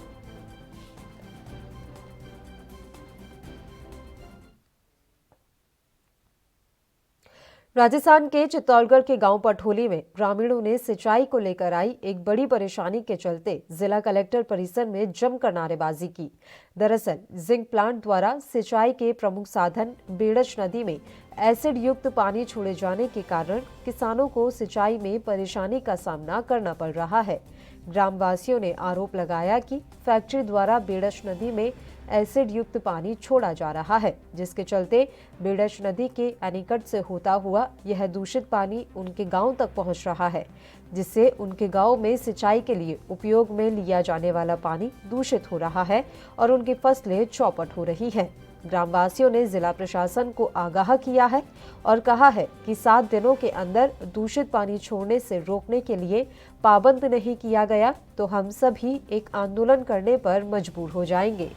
राजस्थान के चित्तौड़गढ़ के गांव पठोली में ग्रामीणों ने सिंचाई को लेकर आई एक बड़ी परेशानी के चलते जिला कलेक्टर परिसर में जमकर नारेबाजी की। दरअसल जिंक प्लांट द्वारा सिंचाई के प्रमुख साधन बेड़च नदी में एसिड युक्त पानी छोड़े जाने के कारण किसानों को सिंचाई में परेशानी का सामना करना पड़ रहा है। ग्रामवासियों ने आरोप लगाया कि फैक्ट्री द्वारा बेड़च नदी में एसिड युक्त पानी छोड़ा जा रहा है, जिसके चलते बेडश नदी के अनिकट से होता हुआ यह दूषित पानी उनके गांव तक पहुंच रहा है, जिससे उनके गांव में सिंचाई के लिए उपयोग में लिया जाने वाला पानी दूषित हो रहा है और उनकी फसलें चौपट हो रही हैं। ग्रामवासियों ने जिला प्रशासन को आगाह किया है और कहा है कि 7 दिनों के अंदर दूषित पानी छोड़ने से रोकने के लिए पाबंद नहीं किया गया तो हम सभी एक आंदोलन करने पर मजबूर हो जाएंगे।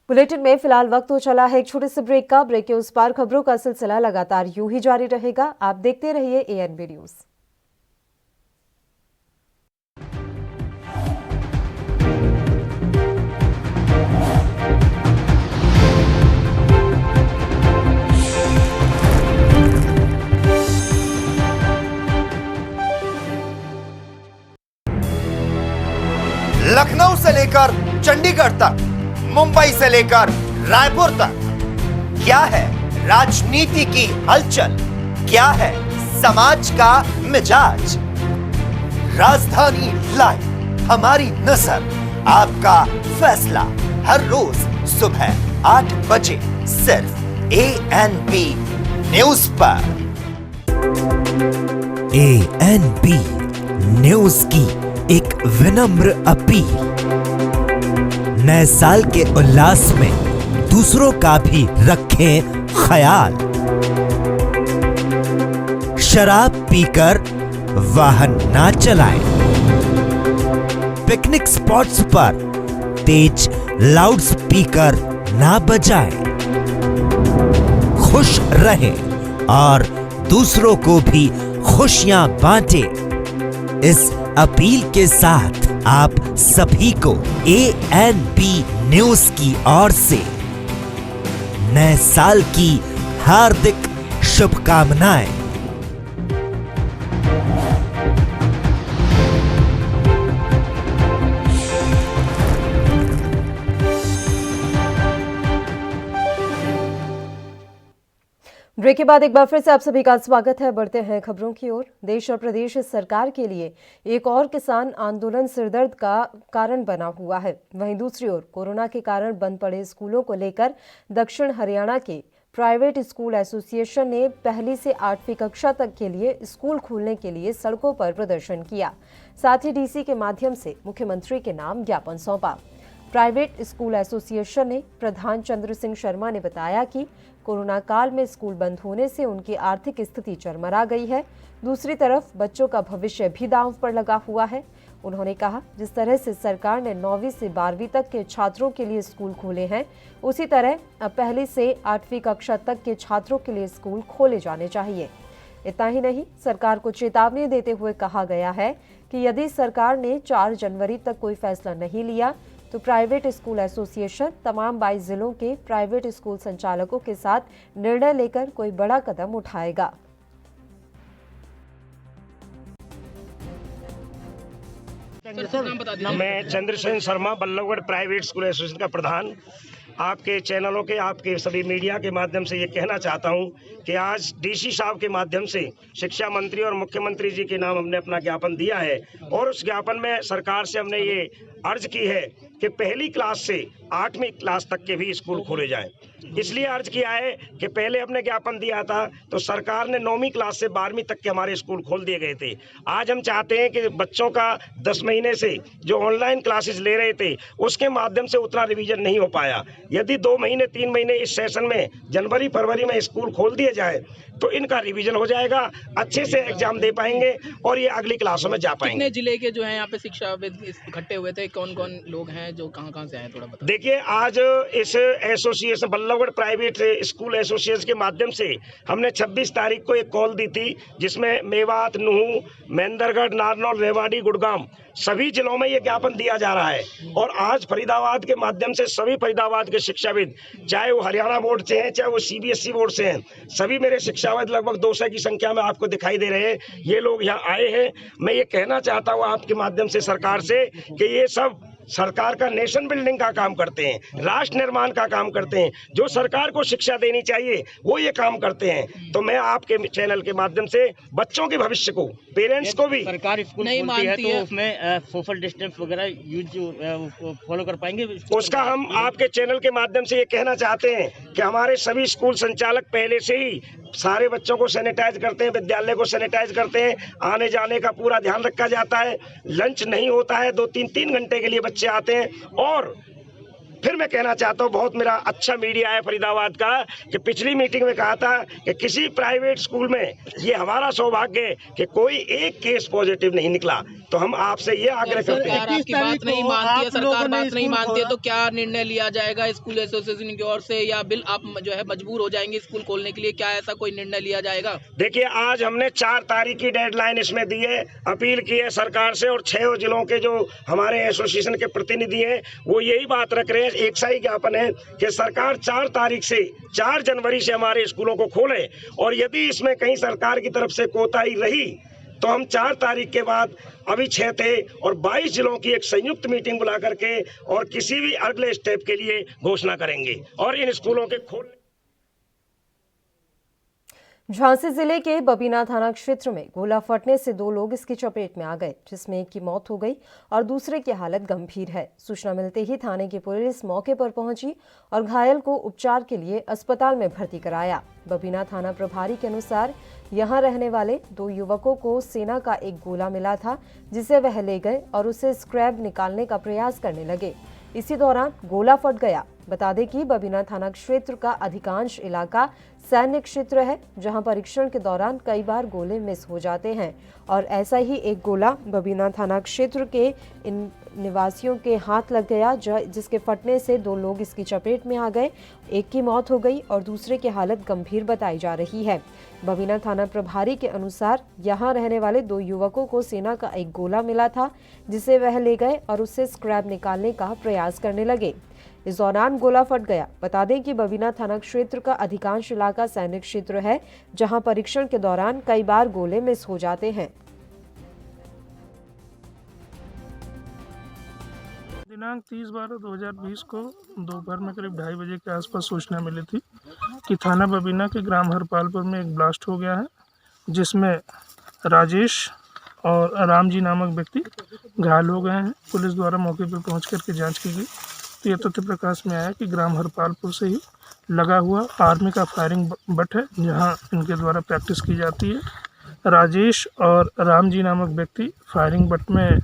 बुलेटिन में फिलहाल वक्त हो चला है एक छोटे से ब्रेक का। ब्रेक के उस पार खबरों का सिलसिला लगातार यूं ही जारी रहेगा। आप देखते रहिए एएनबी न्यूज। लखनऊ से लेकर चंडीगढ़ तक, मुंबई से लेकर रायपुर तक, क्या है राजनीति की हलचल, क्या है समाज का मिजाज। राजधानी लाइव, हमारी नजर, आपका फैसला, हर रोज सुबह 8 बजे सिर्फ एएनबी न्यूज पर। एएनबी न्यूज की एक विनम्र अपील, नए साल के उल्लास में दूसरों का भी रखें ख्याल। शराब पीकर वाहन ना चलाएं। पिकनिक स्पॉट्स पर तेज लाउड स्पीकर ना बजाएं। खुश रहें और दूसरों को भी खुशियां बांटें। इस अपील के साथ आप सभी को एएनबी न्यूज की ओर से नए साल की हार्दिक शुभकामनाएं। ब्रेक के बाद एक बार फिर से आप सभी का स्वागत है। बढ़ते हैं खबरों की ओर। देश और प्रदेश सरकार के लिए एक और किसान आंदोलन सिरदर्द का कारण बना हुआ है। वहीं दूसरी ओर कोरोना के कारण बंद पड़े स्कूलों को लेकर दक्षिण हरियाणा के प्राइवेट स्कूल एसोसिएशन ने 1ली से 8वीं कक्षा तक के लिए स्कूल खोलने के लिए सड़कों पर प्रदर्शन किया। साथ ही डीसी के माध्यम से मुख्यमंत्री के नाम ज्ञापन सौंपा। प्राइवेट स्कूल एसोसिएशन ने प्रधान चंद्र सिंह शर्मा ने बताया कि कोरोना काल में स्कूल बंद होने से उनकी आर्थिक स्थिति चरमरा गई है। दूसरी तरफ बच्चों का भविष्य भी दांव पर लगा हुआ है। उन्होंने कहा, जिस तरह से सरकार ने 9वीं से 12वीं तक के छात्रों के लिए स्कूल खोले हैं, उसी तरह अब 1ली से 8वीं कक्षा तक के छात्रों के लिए स्कूल खोले जाने चाहिए। इतना ही नहीं, सरकार को चेतावनी देते हुए कहा गया है कि यदि सरकार ने 4 जनवरी तक कोई फैसला नहीं लिया तो प्राइवेट स्कूल एसोसिएशन तमाम 22 जिलों के प्राइवेट स्कूल संचालकों के साथ निर्णय लेकर कोई बड़ा कदम उठाएगा। मैं Chandrasen Sharma, Ballabhgarh private school association का प्रधान, आपके चैनलों के, आपके सभी मीडिया के माध्यम से ये कहना चाहता हूँ कि आज डीसी साहब के माध्यम से शिक्षा मंत्री और मुख्यमंत्री जी के नाम हमने अपना ज्ञापन दिया है और उस ज्ञापन में सरकार से हमने ये अर्ज की है कि 1ली क्लास से 8वीं क्लास तक के भी स्कूल खोले जाएं। इसलिए अर्ज किया है कि पहले हमने ज्ञापन दिया था तो सरकार ने 9वीं क्लास से 12वीं तक के हमारे स्कूल खोल दिए गए थे। आज हम चाहते हैं कि बच्चों का 10 महीने से जो ऑनलाइन क्लासेस ले रहे थे उसके माध्यम से उतना रिवीजन नहीं हो पाया। यदि 2 महीने 3 महीने इस सेशन में जनवरी फरवरी में स्कूल खोल दिए जाए तो इनका रिवीजन हो जाएगा, अच्छे से एग्जाम दे पाएंगे और ये अगली क्लासों में जा पाएंगे। कितने जिले के जो है यहाँ पे शिक्षाविद इकट्ठे हुए थे, कौन कौन लोग हैं जो कहाँ से आए, थोड़ा बताओ। देखिए, आज इस association Ballabhgarh private school association के माध्यम से हमने 26 तारीख को एक कॉल दी थी जिसमें मेवात, नूहू, महेंद्रगढ़, नारनौल, रेवाड़ी, गुड़गांव सभी जिलों में ये ज्ञापन दिया जा रहा है। और आज फरीदाबाद के माध्यम से सभी फरीदाबाद के शिक्षाविद, चाहे वो हरियाणा बोर्ड से हैं चाहे वो सीबीएसई बोर्ड से हैं, सभी मेरे शिक्षाविद लगभग 200 की संख्या में आपको दिखाई दे रहे हैं। ये लोग यहाँ आए हैं। मैं ये कहना चाहता हूँ आपके माध्यम से सरकार से कि ये सब सरकार का नेशन बिल्डिंग का काम करते हैं, राष्ट्र निर्माण का काम करते हैं, जो सरकार को शिक्षा देनी चाहिए वो ये काम करते हैं। तो मैं आपके चैनल के माध्यम से बच्चों के भविष्य को, पेरेंट्स को भी, सरकार स्कूल नहीं खोलती है मानती तो है। उसमें सोशल डिस्टेंस वगैरह यूज फॉलो कर पाएंगे? उसका हम आपके चैनल के माध्यम से ये कहना चाहते हैं कि हमारे सभी स्कूल संचालक पहले से ही सारे बच्चों को सैनिटाइज करते हैं, विद्यालय को सैनिटाइज करते हैं, आने जाने का पूरा ध्यान रखा जाता है, लंच नहीं होता है, 2-3 घंटे के लिए बच्चे आते हैं। और फिर मैं कहना चाहता हूँ, बहुत मेरा अच्छा मीडिया है फरीदाबाद का, कि पिछली मीटिंग में कहा था कि किसी प्राइवेट स्कूल में ये हमारा सौभाग्य है कि कोई एक केस पॉजिटिव नहीं निकला। तो हम आपसे ये आग्रह करते हैं। सरकार आपकी बात नहीं मानती है, सरकार बात नहीं मानती है तो क्या निर्णय लिया जाएगा स्कूल एसोसिएशन की ओर से, या बिल आप जो है मजबूर हो जाएंगे स्कूल खोलने के लिए? क्या ऐसा कोई निर्णय लिया जाएगा? देखिए, आज हमने 4 तारीख की डेडलाइन इसमें दी है, अपील की है सरकार से, और 6 जिलों के जो हमारे एसोसिएशन के प्रतिनिधि हैं वो यही बात रख रहे हैं, एक सा ही ज्ञापन है कि सरकार 4 तारीख से 4 जनवरी से हमारे स्कूलों को खोले, और यदि इसमें कहीं सरकार की तरफ से कोताही रही तो हम 4 तारीख के बाद, अभी 6 थे, और 22 जिलों की एक संयुक्त मीटिंग बुला करके और किसी भी अगले स्टेप के लिए घोषणा करेंगे और इन स्कूलों के खोलने। झांसी जिले के बबीना थाना क्षेत्र में गोला फटने से 2 लोग इसकी चपेट में आ गए, जिसमें एक की मौत हो गई और दूसरे की हालत गंभीर है। सूचना मिलते ही थाने की पुलिस मौके पर पहुंची और घायल को उपचार के लिए अस्पताल में भर्ती कराया। बबीना थाना प्रभारी के अनुसार यहां रहने वाले 2 युवकों को सेना का एक गोला मिला था, जिसे वह ले गए और उसे स्क्रैप निकालने का प्रयास करने लगे। इसी दौरान गोला फट गया। बता दें कि बबीना थाना क्षेत्र का अधिकांश इलाका सैन्य क्षेत्र है, जहां परीक्षण के दौरान कई बार गोले मिस हो जाते हैं, और ऐसा ही एक गोला बबीना थाना क्षेत्र के इन निवासियों के हाथ लग गया, जिसके फटने से 2 लोग इसकी चपेट में आ गए। एक की मौत हो गई और दूसरे की हालत गंभीर बताई जा रही है। बबीना थाना प्रभारी के अनुसार यहां रहने वाले 2 युवकों को सेना का एक गोला मिला था, जिसे वह ले गए और उससे स्क्रैप निकालने का प्रयास करने लगे। इस दौरान गोला फट गया। बता दें कि बबीना थाना क्षेत्र का अधिकांश इलाका सैनिक क्षेत्र है, जहां परीक्षण के दौरान कई बार गोले मिस हो जाते हैं। दिनांक 30/12/2020 को दोपहर में करीब 2:30 बजे के आसपास सूचना मिली थी कि थाना बबीना के ग्राम हरपालपुर में एक ब्लास्ट हो गया है, जिसमें राजेश और राम जी नामक व्यक्ति घायल हो गए हैं। पुलिस द्वारा मौके पर पहुंच करके जांच की गई तो यह तथ्य प्रकाश में आया कि ग्राम हरपालपुर से ही लगा हुआ आर्मी का फायरिंग बट है, जहां इनके द्वारा प्रैक्टिस की जाती है। राजेश और राम जी नामक व्यक्ति फायरिंग बट में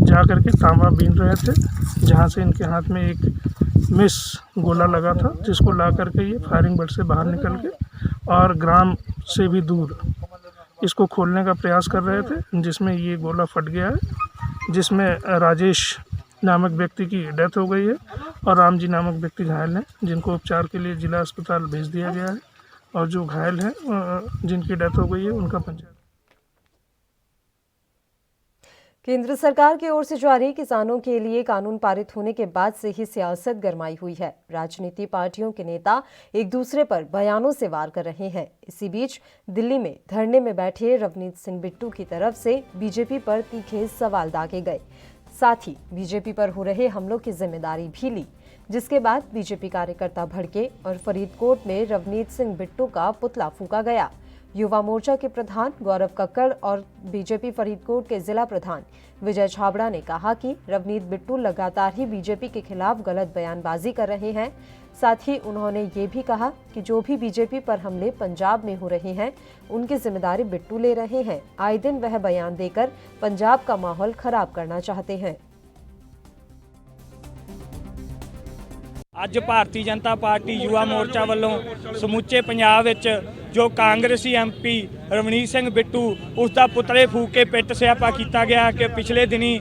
जा करके तांबा बीन रहे थे, जहां से इनके हाथ में एक मिस गोला लगा था, जिसको ला करके ये फायरिंग बट से बाहर निकल के और ग्राम से भी दूर इसको खोलने का प्रयास कर रहे थे, जिसमें ये गोला फट गया है, जिसमें राजेश नामक व्यक्ति की डेथ हो गई है और राम जी नामक व्यक्ति घायल हैं, जिनको उपचार के लिए जिला अस्पताल भेज दिया गया है। और जो घायल हैं जिनकी डेथ हो गई है उनका पंचायत। केंद्र सरकार की ओर से जारी किसानों के लिए कानून पारित होने के बाद से ही सियासत गरमाई हुई है। राजनीति पार्टियों के नेता एक दूसरे पर बयानों से वार कर रहे हैं। इसी बीच दिल्ली में धरने में बैठे रवनीत सिंह बिट्टू की तरफ से बीजेपी पर तीखे सवाल दागे गए। साथ ही बीजेपी पर हो रहे हमलों की जिम्मेदारी भी ली, जिसके बाद बीजेपी कार्यकर्ता भड़के और फरीदकोट में रवनीत सिंह बिट्टू का पुतला फूंका गया। युवा मोर्चा के प्रधान गौरव कक्कड़ और बीजेपी फरीदकोट के जिला प्रधान विजय छाबड़ा ने कहा कि रवनीत बिट्टू लगातार ही बीजेपी के खिलाफ गलत बयानबाजी कर रहे हैं। साथ ही उन्होंने ये भी कहा कि जो भी बीजेपी पर हमले पंजाब में हो रहे हैं, उनकी जिम्मेदारी बिट्टू ले रहे हैं। आए दिन वह बयान देकर पंजाब का माहौल खराब करना चाहते हैं। ਅੱਜ ਭਾਰਤੀ ਜਨਤਾ ਪਾਰਟੀ ਯੁਵਾ ਮੋਰਚਾ ਵੱਲੋਂ ਸਮੁੱਚੇ ਪੰਜਾਬ ਵਿੱਚ ਜੋ ਕਾਂਗਰਸੀ ਐਮਪੀ ਰਵਨੀਤ ਸਿੰਘ ਬਿੱਟੂ ਉਸ ਦਾ ਪੁਤਲੇ ਫੂਕ ਕੇ ਪਿੱਟ ਸਿਆਪਾ ਕੀਤਾ ਗਿਆ ਕਿ ਪਿਛਲੇ ਦਿਨੀ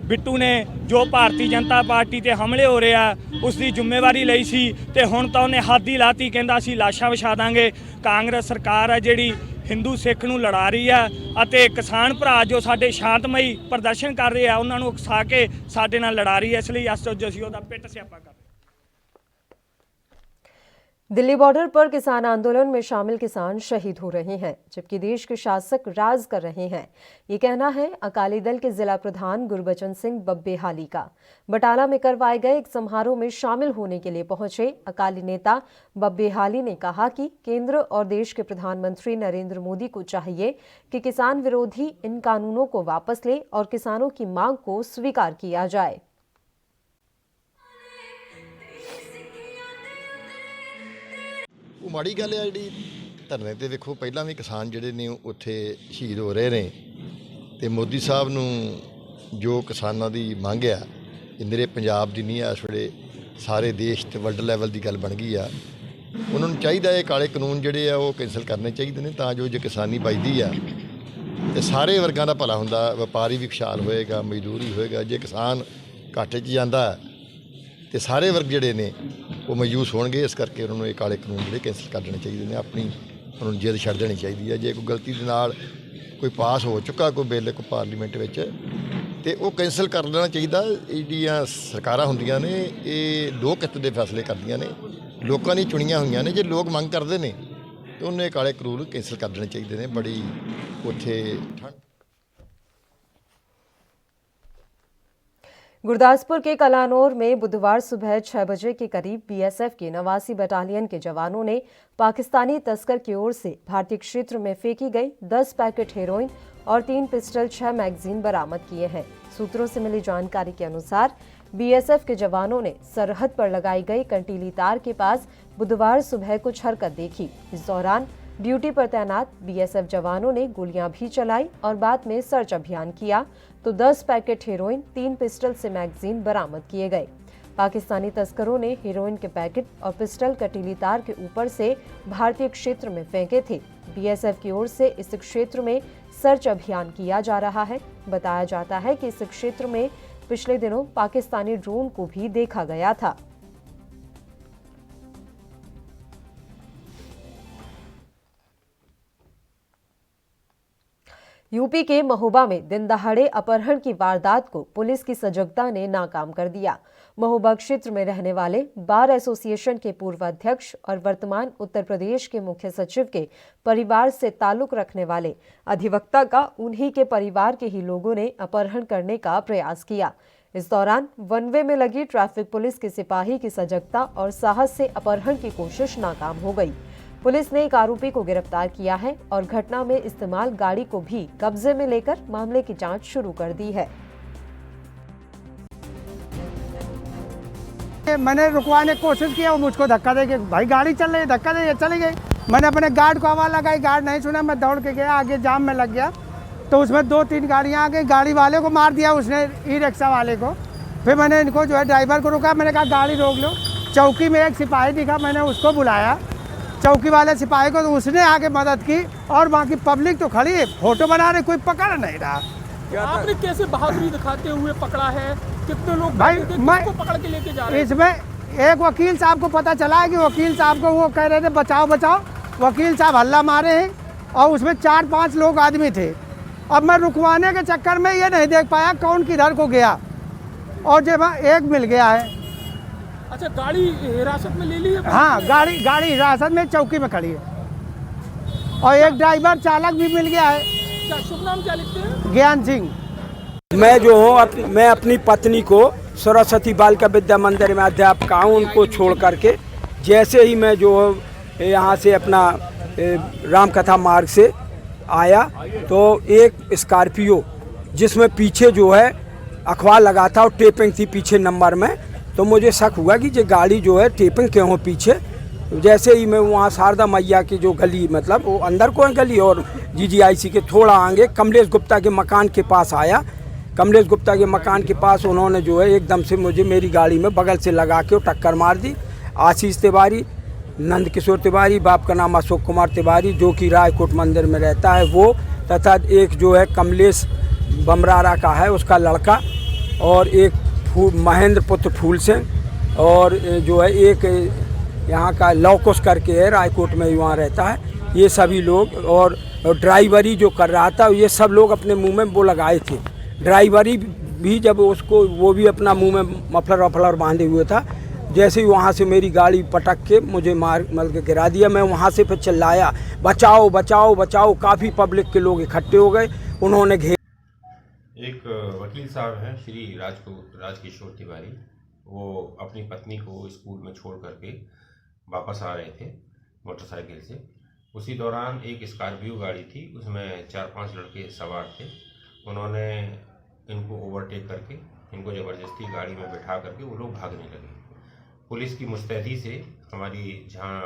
ਬਿੱਟੂ ਨੇ ਜੋ ਭਾਰਤੀ ਜਨਤਾ ਪਾਰਟੀ ਤੇ ਹਮਲੇ ਹੋ ਰਿਹਾ ਉਸ ਦੀ ਜ਼ਿੰਮੇਵਾਰੀ ਲਈ ਸੀ ਤੇ ਹੁਣ ਤਾਂ ਉਹਨੇ ਹੱਦ ਹੀ ਲਾਤੀ, ਕਹਿੰਦਾ ਅਸੀਂ ਲਾਸ਼ਾਂ ਵਿਛਾ ਦਾਂਗੇ। ਕਾਂਗਰਸ ਸਰਕਾਰ ਹੈ ਜਿਹੜੀ ਹਿੰਦੂ ਸਿੱਖ ਨੂੰ ਲੜਾ ਰਹੀ ਆ ਅਤੇ ਕਿਸਾਨ ਭਰਾ ਜੋ ਸਾਡੇ ਸ਼ਾਂਤਮਈ ਪ੍ਰਦਰਸ਼ਨ ਕਰ ਰਹੇ ਆ ਉਹਨਾਂ ਨੂੰ ਉਕਸਾ ਕੇ ਸਾਡੇ ਨਾਲ ਲੜਾ ਰਹੀ ਹੈ। ਇਸ ਲਈ ਅੱਜ ਅਸੀਂ ਉਹਦਾ ਪਿੱਟ ਸਿਆਪਾ ਕਰ दिल्ली बॉर्डर पर किसान आंदोलन में शामिल किसान शहीद हो रहे हैं, जबकि देश के शासक राज कर रहे हैं। ये कहना है अकाली दल के जिला प्रधान गुरबचन सिंह बब्बेहाली का। बटाला में करवाए गए एक समारोह में शामिल होने के लिए पहुंचे अकाली नेता बब्बेहाली ने कहा कि केंद्र और देश के प्रधानमंत्री नरेंद्र मोदी को चाहिए कि किसान विरोधी इन कानूनों को वापस ले और किसानों की मांग को स्वीकार किया जाए। ਉਹ ਮਾੜੀ ਗੱਲ ਹੈ ਜਿਹੜੀ ਧਰਨੇ ਤੇ ਵੇਖੋ ਪਹਿਲਾਂ ਵੀ ਕਿਸਾਨ ਜਿਹੜੇ ਨੇ ਉੱਥੇ ਸ਼ਹੀਦ ਹੋ ਰਹੇ ਨੇ ਤੇ ਮੋਦੀ ਸਾਹਿਬ ਨੂੰ ਜੋ ਕਿਸਾਨਾਂ ਦੀ ਮੰਗ ਆ ਇਹ ਮੇਰੇ ਪੰਜਾਬ ਦੀ ਨਹੀਂ ਆ, ਇਸ ਵੇਲੇ ਸਾਰੇ ਦੇਸ਼ ਤੇ ਵਰਲਡ ਲੈਵਲ ਦੀ ਗੱਲ ਬਣ ਗਈ ਆ। ਉਹਨਾਂ ਨੂੰ ਚਾਹੀਦਾ ਇਹ ਕਾਲੇ ਕਾਨੂੰਨ ਜਿਹੜੇ ਆ ਉਹ ਕੈਂਸਲ ਕਰਨੇ ਚਾਹੀਦੇ ਨੇ ਤਾਂ ਜੋ ਜੇ ਕਿਸਾਨੀ ਵੱਜਦੀ ਆ ਤੇ ਸਾਰੇ ਵਰਗਾਂ ਦਾ ਭਲਾ ਹੁੰਦਾ। ਵਪਾਰੀ ਵੀ ਖੁਸ਼ਹਾਲ ਹੋਏਗਾ, ਮਜ਼ਦੂਰੀ ਹੋਏਗਾ। ਜੇ ਕਿਸਾਨ ਘਾਟੇ 'ਚ ਜਾਂਦਾ ਤੇ ਸਾਰੇ ਵਰਗ ਜਿਹੜੇ ਨੇ ਉਹ ਮਾਯੂਸ ਹੋਣਗੇ। ਇਸ ਕਰਕੇ ਉਹਨਾਂ ਨੂੰ ਇਹ ਕਾਲੇ ਕਾਨੂੰਨ ਜਿਹੜੇ ਕੈਂਸਲ ਕਰ ਦੇਣੇ ਚਾਹੀਦੇ ਨੇ। ਆਪਣੀ ਉਹਨਾਂ ਨੂੰ ਜਿੱਦ ਛੱਡ ਦੇਣੀ ਚਾਹੀਦੀ ਹੈ। ਜੇ ਕੋਈ ਗਲਤੀ ਦੇ ਨਾਲ ਕੋਈ ਪਾਸ ਹੋ ਚੁੱਕਾ ਕੋਈ ਬਿੱਲ ਕੋਈ ਪਾਰਲੀਮੈਂਟ ਵਿੱਚ ਤੇ ਉਹ ਕੈਂਸਲ ਕਰ ਦੇਣਾ ਚਾਹੀਦਾ। ਇਹ ਜਿਹੜੀਆਂ ਸਰਕਾਰਾਂ ਹੁੰਦੀਆਂ ਨੇ ਇਹ ਦੋ ਕਿੱਤ ਦੇ ਫੈਸਲੇ ਕਰਦੀਆਂ ਨੇ, ਲੋਕਾਂ ਦੀ ਚੁਣੀਆਂ ਹੋਈਆਂ ਨੇ। ਜੇ ਲੋਕ ਮੰਗ ਕਰਦੇ ਨੇ ਤਾਂ ਉਹਨੇ ਕਾਲੇ ਕਾਨੂੰਨ ਕੈਂਸਲ ਕਰ ਦੇਣੇ ਚਾਹੀਦੇ ਨੇ। ਬੜੀ ਉੱਥੇ ਠੰਡ गुरदासपुर के कलानौर में बुधवार सुबह 6 बजे के करीब बीएसएफ के 89 बटालियन के जवानों ने पाकिस्तानी तस्कर की ओर से भारतीय क्षेत्र में फेंकी गई 10 पैकेट हेरोइन और 3 पिस्टल 6 मैगजीन बरामद किए हैं। सूत्रों से मिली जानकारी के अनुसार बीएसएफ के जवानों ने सरहद पर लगाई गई कंटीली तार के पास बुधवार सुबह कुछ हरकत देखी। इस दौरान ड्यूटी पर तैनात बीएसएफ जवानों ने गोलियां भी चलाई और बाद में सर्च अभियान किया तो 10 पैकेट हेरोइन 3 पिस्टल से मैगजीन बरामद किए गए। पाकिस्तानी तस्करों ने हेरोइन के पैकेट और पिस्टल कटीली तार के ऊपर से भारतीय क्षेत्र में फेंके थे। बीएसएफ की ओर से इस क्षेत्र में सर्च अभियान किया जा रहा है। बताया जाता है कि इस क्षेत्र में पिछले दिनों पाकिस्तानी ड्रोन को भी देखा गया था। यूपी के महोबा में दिन दहाड़े अपहरण की वारदात को पुलिस की सजगता ने नाकाम कर दिया। महोबा क्षेत्र में रहने वाले बार एसोसिएशन के पूर्व अध्यक्ष और वर्तमान उत्तर प्रदेश के मुख्य सचिव के परिवार से ताल्लुक रखने वाले अधिवक्ता का उन्हीं के परिवार के ही लोगों ने अपहरण करने का प्रयास किया। इस दौरान वन वे में लगी ट्रैफिक पुलिस के सिपाही की सजगता और साहस से अपहरण की कोशिश नाकाम हो गई। पुलिस ने एक आरोपी को गिरफ्तार किया है और घटना में इस्तेमाल गाड़ी को भी कब्जे में लेकर मामले की जांच शुरू कर दी है। मैंने रुकवाने की कोशिश की, वो मुझको धक्का दे के भाई गाड़ी चल रही, धक्का दे चली गई। मैंने अपने गार्ड को आवाज़ लगाई, गार्ड नहीं सुना, मैं दौड़ के गया, आगे जाम में लग गया तो उसमें 2-3 गाड़ियाँ आ गई। गाड़ी वाले को मार दिया उसने, ई रिक्शा वाले को। फिर मैंने इनको जो है ड्राइवर को रुका, मैंने कहा गाड़ी रोक लो। चौकी में एक सिपाही दिखा, मैंने उसको बुलाया चौकी वाले सिपाही को, तो उसने आके मदद की और बाकी पब्लिक तो खड़ी है, फोटो बना रहे, कोई पकड़ नहीं रहा। आपने कैसे बहादुरी दिखाते हुए पकड़ा है? कितने लोग भाई मैं पकड़ के लेके जा रहे हैं? इसमें एक वकील साहब को पता चला है कि वकील साहब को वो कह रहे थे बचाओ बचाओ, वकील साहब हल्ला मारे हैं और उसमें 4-5 लोग आदमी थे। अब मैं रुकवाने के चक्कर में ये नहीं देख पाया कौन किधर को गया और जब एक मिल गया है। अच्छा, गाड़ी हिरासत में ले ली है? हाँ, गाड़ी हिरासत में चौकी में खड़ी है और एक ड्राइवर चालक भी मिल गया है। क्या शुभ नाम क्या लिखते हैं? ज्ञान सिंह। मैं जो हूँ मैं अपनी पत्नी को सरस्वती बालिका विद्या मंदिर में अध्यापका हूँ, उनको छोड़ करके जैसे ही मैं जो यहाँ से अपना रामकथा मार्ग से आया तो एक स्कॉर्पियो जिसमें पीछे जो है अखबार लगा था और टेपिंग थी पीछे नंबर में, तो मुझे शक हुआ कि ये गाड़ी जो है टेपिंग क्यों हो पीछे। जैसे ही मैं वहाँ शारदा मैया की जो गली, मतलब वो अंदर को है गली और जीजीआईसी के थोड़ा आगे कमलेश गुप्ता के मकान के पास आया। कमलेश गुप्ता के मकान के पास उन्होंने जो है एकदम से मुझे मेरी गाड़ी में बगल से लगा के टक्कर मार दी। आशीष तिवारी, नंद किशोर तिवारी, बाप का नाम अशोक कुमार तिवारी जो कि रायकोट मंदिर में रहता है वो, तथा एक जो है कमलेश बमरारा का है उसका लड़का, और एक महेंद्र पुत्र फूल सिंह, और जो है एक यहाँ का लौकुश करके है रायकोट में वहाँ रहता है। ये सभी लोग और ड्राइवरी जो कर रहा था ये सब लोग अपने मुंह में वो लगाए थे। ड्राइवरी भी जब उसको वो भी अपना मुंह में मफलर वफलर बांधे हुए था, जैसे ही वहाँ से मेरी गाड़ी पटक के मुझे मार के गिरा दिया। मैं वहाँ से फिर चिल्लाया बचाओ बचाओ बचाओ। काफ़ी पब्लिक के लोग इकट्ठे हो गए, उन्होंने घेर। एक वकील साहब हैं श्री राजकिशोर तिवारी, वो अपनी पत्नी को स्कूल में छोड़ करके वापस आ रहे थे मोटरसाइकिल से। उसी दौरान एक स्कॉर्पियो गाड़ी थी, उसमें 4-5 लड़के सवार थे। उन्होंने इनको ओवरटेक करके इनको ज़बरदस्ती गाड़ी में बैठा करके वो लोग भागने लगे। पुलिस की मुस्तैदी से हमारी जहाँ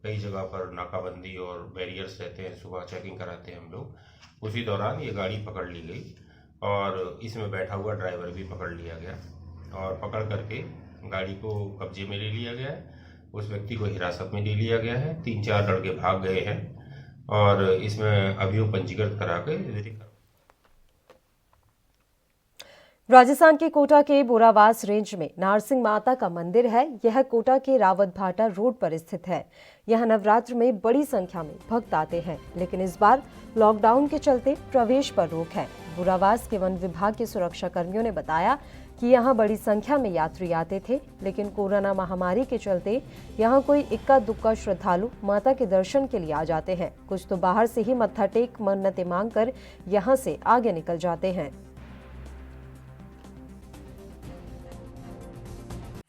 कई जगह पर नाकाबंदी और बैरियर्स रहते हैं, सुबह चेकिंग कराते हैं हम लोग, उसी दौरान ये गाड़ी पकड़ ली गई और इसमें बैठा हुआ ड्राइवर भी पकड़ लिया गया और पकड़ करके गाड़ी को कब्जे में ले लिया गया है। उस व्यक्ति को हिरासत में ले लिया गया है। 3-4 लड़के भाग गए हैं और इसमें अभियोग पंजीकृत करा के। राजस्थान के कोटा के बोरावास रेंज में नारसिंह माता का मंदिर है। यह कोटा के रावत भाटा रोड पर स्थित है। यहां नवरात्र में बड़ी संख्या में भक्त आते हैं, लेकिन इस बार लॉकडाउन के चलते प्रवेश पर रोक है। बोरावास के वन विभाग के सुरक्षा कर्मियों ने बताया कि यहां बड़ी संख्या में यात्री आते थे, लेकिन कोरोना महामारी के चलते यहां कोई इक्का दुक्का श्रद्धालु माता के दर्शन के लिए आ जाते हैं। कुछ तो बाहर से ही मत्था टेक मन्नतें मांगकर यहां से आगे निकल जाते हैं।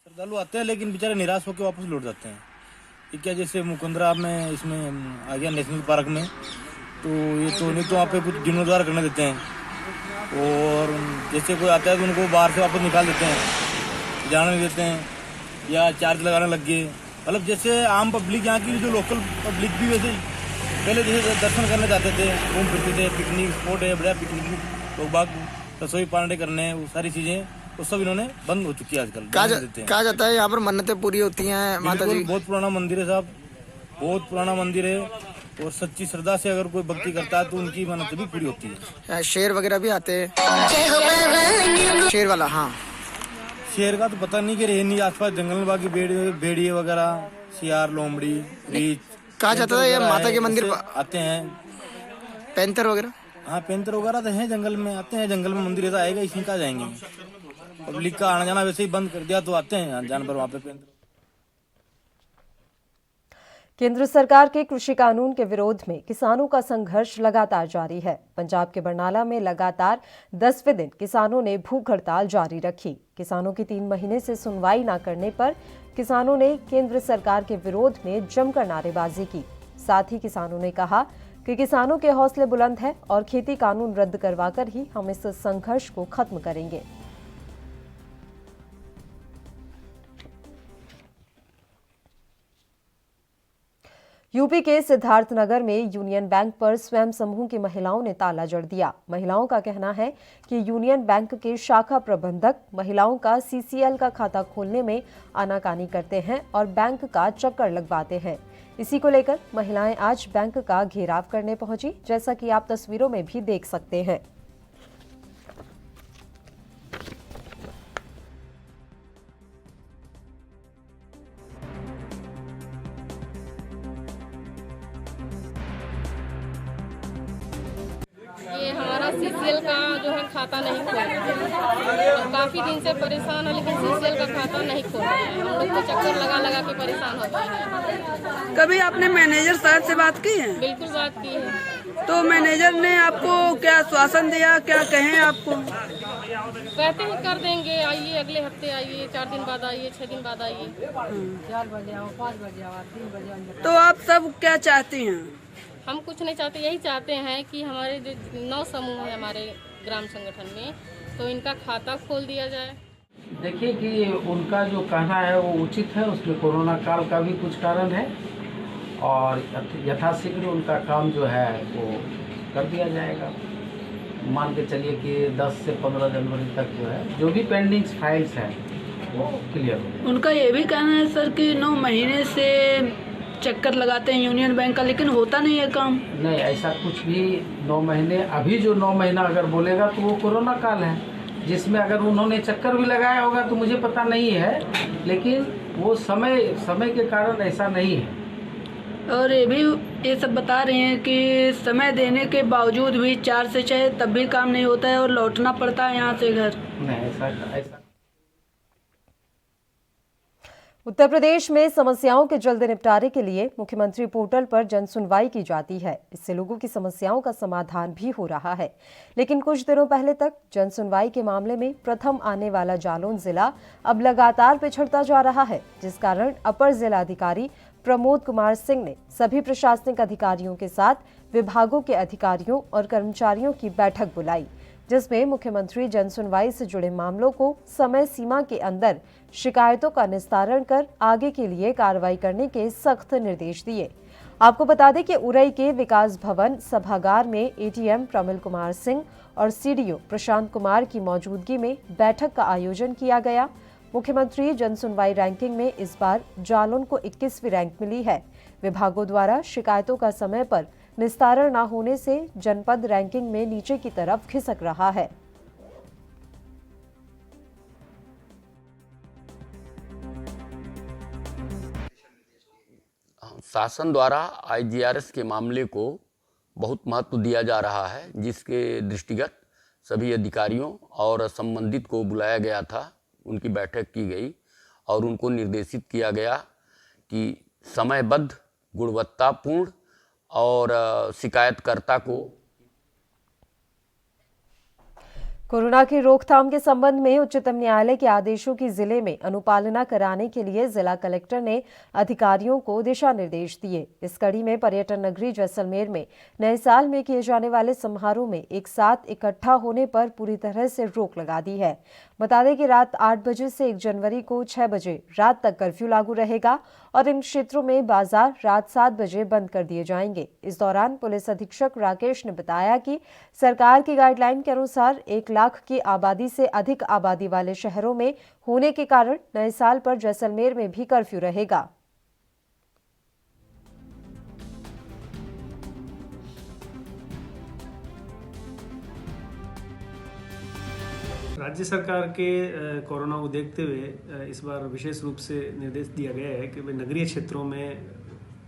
श्रद्धालु आते हैं लेकिन बेचारे निराश होकर वापस लौट जाते हैं। ये क्या, जैसे मुकुंदरा में इसमें आ गया नेशनल पार्क में, तो ये तो नहीं तो वहाँ पे कुछ जीर्णोद्धार करने देते हैं, और जैसे कोई आता है तो उनको बाहर से वापस निकाल देते हैं, जाने नहीं देते हैं या चार्ज लगाने लग गए। मतलब जैसे आम पब्लिक यहाँ की जो लोकल पब्लिक भी वैसे ही पहले जैसे दर्शन करने जाते थे, घूम फिरते थे, पिकनिक स्पॉट है बढ़िया, पिकनिक लोग बाग रसोई पानी करने, वो सारी चीज़ें वो सब इन्होंने बंद हो चुकी है आजकल। कहा जाता है यहाँ पर मन्नतें पूरी होती हैं माता जी। बहुत पुराना मंदिर है साहब, बहुत पुराना मंदिर है, और सच्ची श्रद्धा से अगर कोई भक्ति करता है तो उनकी मन्नत भी पूरी होती है। शेर वगैरह भी आते हैं, शेर वाला। हाँ, शेर का तो पता नहीं कि रहे नहीं, आसपास जंगल में बाकी भेड़िए वगैरह, सियार, लोमड़ी, रीछ। कहा जाता है ये माता के मंदिर आते हैं पैंतर वगैरह। हाँ, पैंतर वगैरह तो है, जंगल में आते हैं, जंगल में मंदिर ऐसा आएगा, इसी का जाएंगे। पब्लिक का आना जाना वैसे ही बंद कर दिया तो आते हैं जानवर वहाँ पे पैंतर। केंद्र सरकार के कृषि कानून के विरोध में किसानों का संघर्ष लगातार जारी है। पंजाब के बरनाला में लगातार 10वें दिन किसानों ने भूख हड़ताल जारी रखी। किसानों की 3 महीने से सुनवाई न करने पर किसानों ने केंद्र सरकार के विरोध में जमकर नारेबाजी की। साथ ही किसानों ने कहा कि किसानों के हौसले बुलंद हैं और खेती कानून रद्द करवाकर ही हम इस संघर्ष को खत्म करेंगे। यूपी के सिद्धार्थनगर में यूनियन बैंक पर स्वयं समूह की महिलाओं ने ताला जड़ दिया। महिलाओं का कहना है कि यूनियन बैंक के शाखा प्रबंधक महिलाओं का सीसीएल का खाता खोलने में आनाकानी करते हैं और बैंक का चक्कर लगवाते हैं। इसी को लेकर महिलाएं आज बैंक का घेराव करने पहुंची, जैसा कि आप तस्वीरों में भी देख सकते हैं। ये हमारा सीसीएल का जो है खाता नहीं खोल रहा है, काफ़ी दिन से परेशान हो, लेकिन सीसीएल का खाता नहीं खोल रहे हैं। हम लोग को चक्कर लगा लगा के परेशान हो गए हैं। कभी आपने मैनेजर साहब से बात की है? बिल्कुल बात की है। तो मैनेजर ने आपको क्या आश्वासन दिया, क्या कहें आपको? कहते हैं कर देंगे, आइए अगले हफ्ते आइए, 4 दिन बाद आइए, 6 दिन बाद आइए। 4 बजे आओ, 5 बजे आओ, 3 बजे आओ। तो आप सब क्या चाहती हैं? हम कुछ नहीं चाहते, यही चाहते हैं कि हमारे जो 9 समूह है हमारे ग्राम संगठन में, तो इनका खाता खोल दिया जाए। देखिए कि उनका जो कहना है वो उचित है, उसमें कोरोना काल का भी कुछ कारण है और यथाशीघ्र उनका काम जो है वो कर दिया जाएगा। मान के चलिए कि 10 से 15 जनवरी तक जो है जो भी पेंडिंग फाइल्स हैं वो क्लियर हो। उनका ये भी कहना है सर कि 9 महीने से चक्कर लगाते हैं यूनियन बैंक का, लेकिन होता नहीं है काम। नहीं, ऐसा कुछ भी 9 महीने, अभी जो 9 महीना अगर बोलेगा तो वो कोरोना काल है, जिसमें अगर उन्होंने चक्कर भी लगाया होगा तो मुझे पता नहीं है, लेकिन वो समय के कारण ऐसा नहीं है। और ये सब बता रहे हैं कि समय देने के बावजूद भी 4 से 6 तब भी काम नहीं होता है और लौटना पड़ता है यहाँ से घर। नहीं, ऐसा उत्तर प्रदेश में समस्याओं के जल्द निपटारे के लिए मुख्यमंत्री पोर्टल पर जन सुनवाई की जाती है। इससे लोगों की समस्याओं का समाधान भी हो रहा है। लेकिन कुछ दिनों पहले तक जन सुनवाई के मामले में प्रथम आने वाला जालौन जिला अब लगातार पिछड़ता जा रहा है, जिस कारण अपर जिलाधिकारी प्रमोद कुमार सिंह ने सभी प्रशासनिक अधिकारियों के साथ विभागों के अधिकारियों और कर्मचारियों की बैठक बुलाई, जिसमें मुख्यमंत्री जन सुनवाई से जुड़े मामलों को समय सीमा के अंदर शिकायतों का निस्तारण कर आगे के लिए कार्रवाई करने के सख्त निर्देश दिए। आपको बता दें कि उरई के विकास भवन सभागार में एटीएम प्रमिल कुमार सिंह और सीडीओ प्रशांत कुमार की मौजूदगी में बैठक का आयोजन किया गया। मुख्यमंत्री जन सुनवाई रैंकिंग में इस बार जालौन को 21वीं रैंक मिली है। विभागों द्वारा शिकायतों का समय पर निस्तारण न होने से जनपद रैंकिंग में नीचे की तरफ खिसक रहा है। शासन द्वारा आईजीआरएस के मामले को बहुत महत्व दिया जा रहा है, जिसके दृष्टिगत सभी अधिकारियों और संबंधित को बुलाया गया था। उनकी बैठक की गई और उनको निर्देशित किया गया कि समयबद्ध, गुणवत्तापूर्ण और शिकायतकर्ता को कोरोना की रोकथाम के संबंध में उच्चतम न्यायालय के आदेशों की जिले में अनुपालना कराने के लिए जिला कलेक्टर ने अधिकारियों को दिशा निर्देश दिए। इस कड़ी में पर्यटन नगरी जैसलमेर में नए साल में किए जाने वाले समारोह में एक साथ इकट्ठा होने पर पूरी तरह से रोक लगा दी है। बता दें कि रात 8 बजे से 1 जनवरी को 6 बजे रात तक कर्फ्यू लागू रहेगा और इन क्षेत्रों में बाजार रात 7 बजे बंद कर दिए जाएंगे। इस दौरान पुलिस अधीक्षक राकेश ने बताया कि सरकार की गाइडलाइन के अनुसार 1 लाख की आबादी से अधिक आबादी वाले शहरों में होने के कारण नए साल पर जैसलमेर में भी कर्फ्यू रहेगा। राज्य सरकार के कोरोना को देखते हुए इस बार विशेष रूप से निर्देश दिया गया है कि नगरीय क्षेत्रों में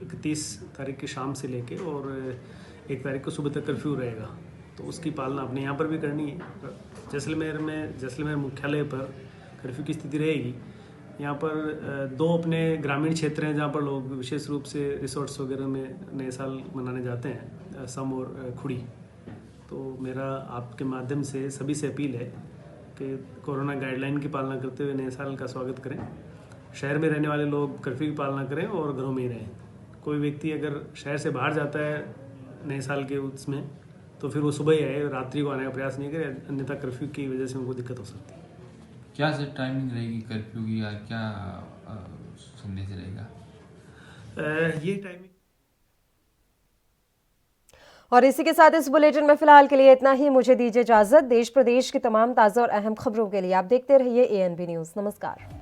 31 तारीख की शाम से लेके और 1 तारीख को सुबह तक कर्फ्यू रहेगा, तो उसकी पालना अपने यहाँ पर भी करनी है। जैसलमेर मुख्यालय पर कर्फ्यू की स्थिति रहेगी। यहाँ पर 2 अपने ग्रामीण क्षेत्र हैं जहाँ पर लोग विशेष रूप से रिसोर्ट्स वगैरह में नए साल मनाने जाते हैं, सम और खुड़ी। तो मेरा आपके माध्यम से सभी से अपील है कि कोरोना गाइडलाइन की पालना करते हुए नए साल का स्वागत करें। शहर में रहने वाले लोग कर्फ्यू की पालना करें और घरों में ही रहें। कोई व्यक्ति अगर शहर से बाहर जाता है नए साल के उसमें, तो फिर वो सुबह ही आए, रात्रि को आने का प्रयास नहीं करे, अन्यथा कर्फ्यू की वजह से उनको दिक्कत हो सकती है। क्या सर टाइमिंग रहेगी कर्फ्यू की, या क्या संदेश रहेगा? ये टाइमिंग। और इसी के साथ इस बुलेटिन में फिलहाल के लिए इतना ही। मुझे दीजिए इजाजत। देश प्रदेश की तमाम ताज़ा और अहम खबरों के लिए आप देखते रहिए ANB न्यूज़। नमस्कार।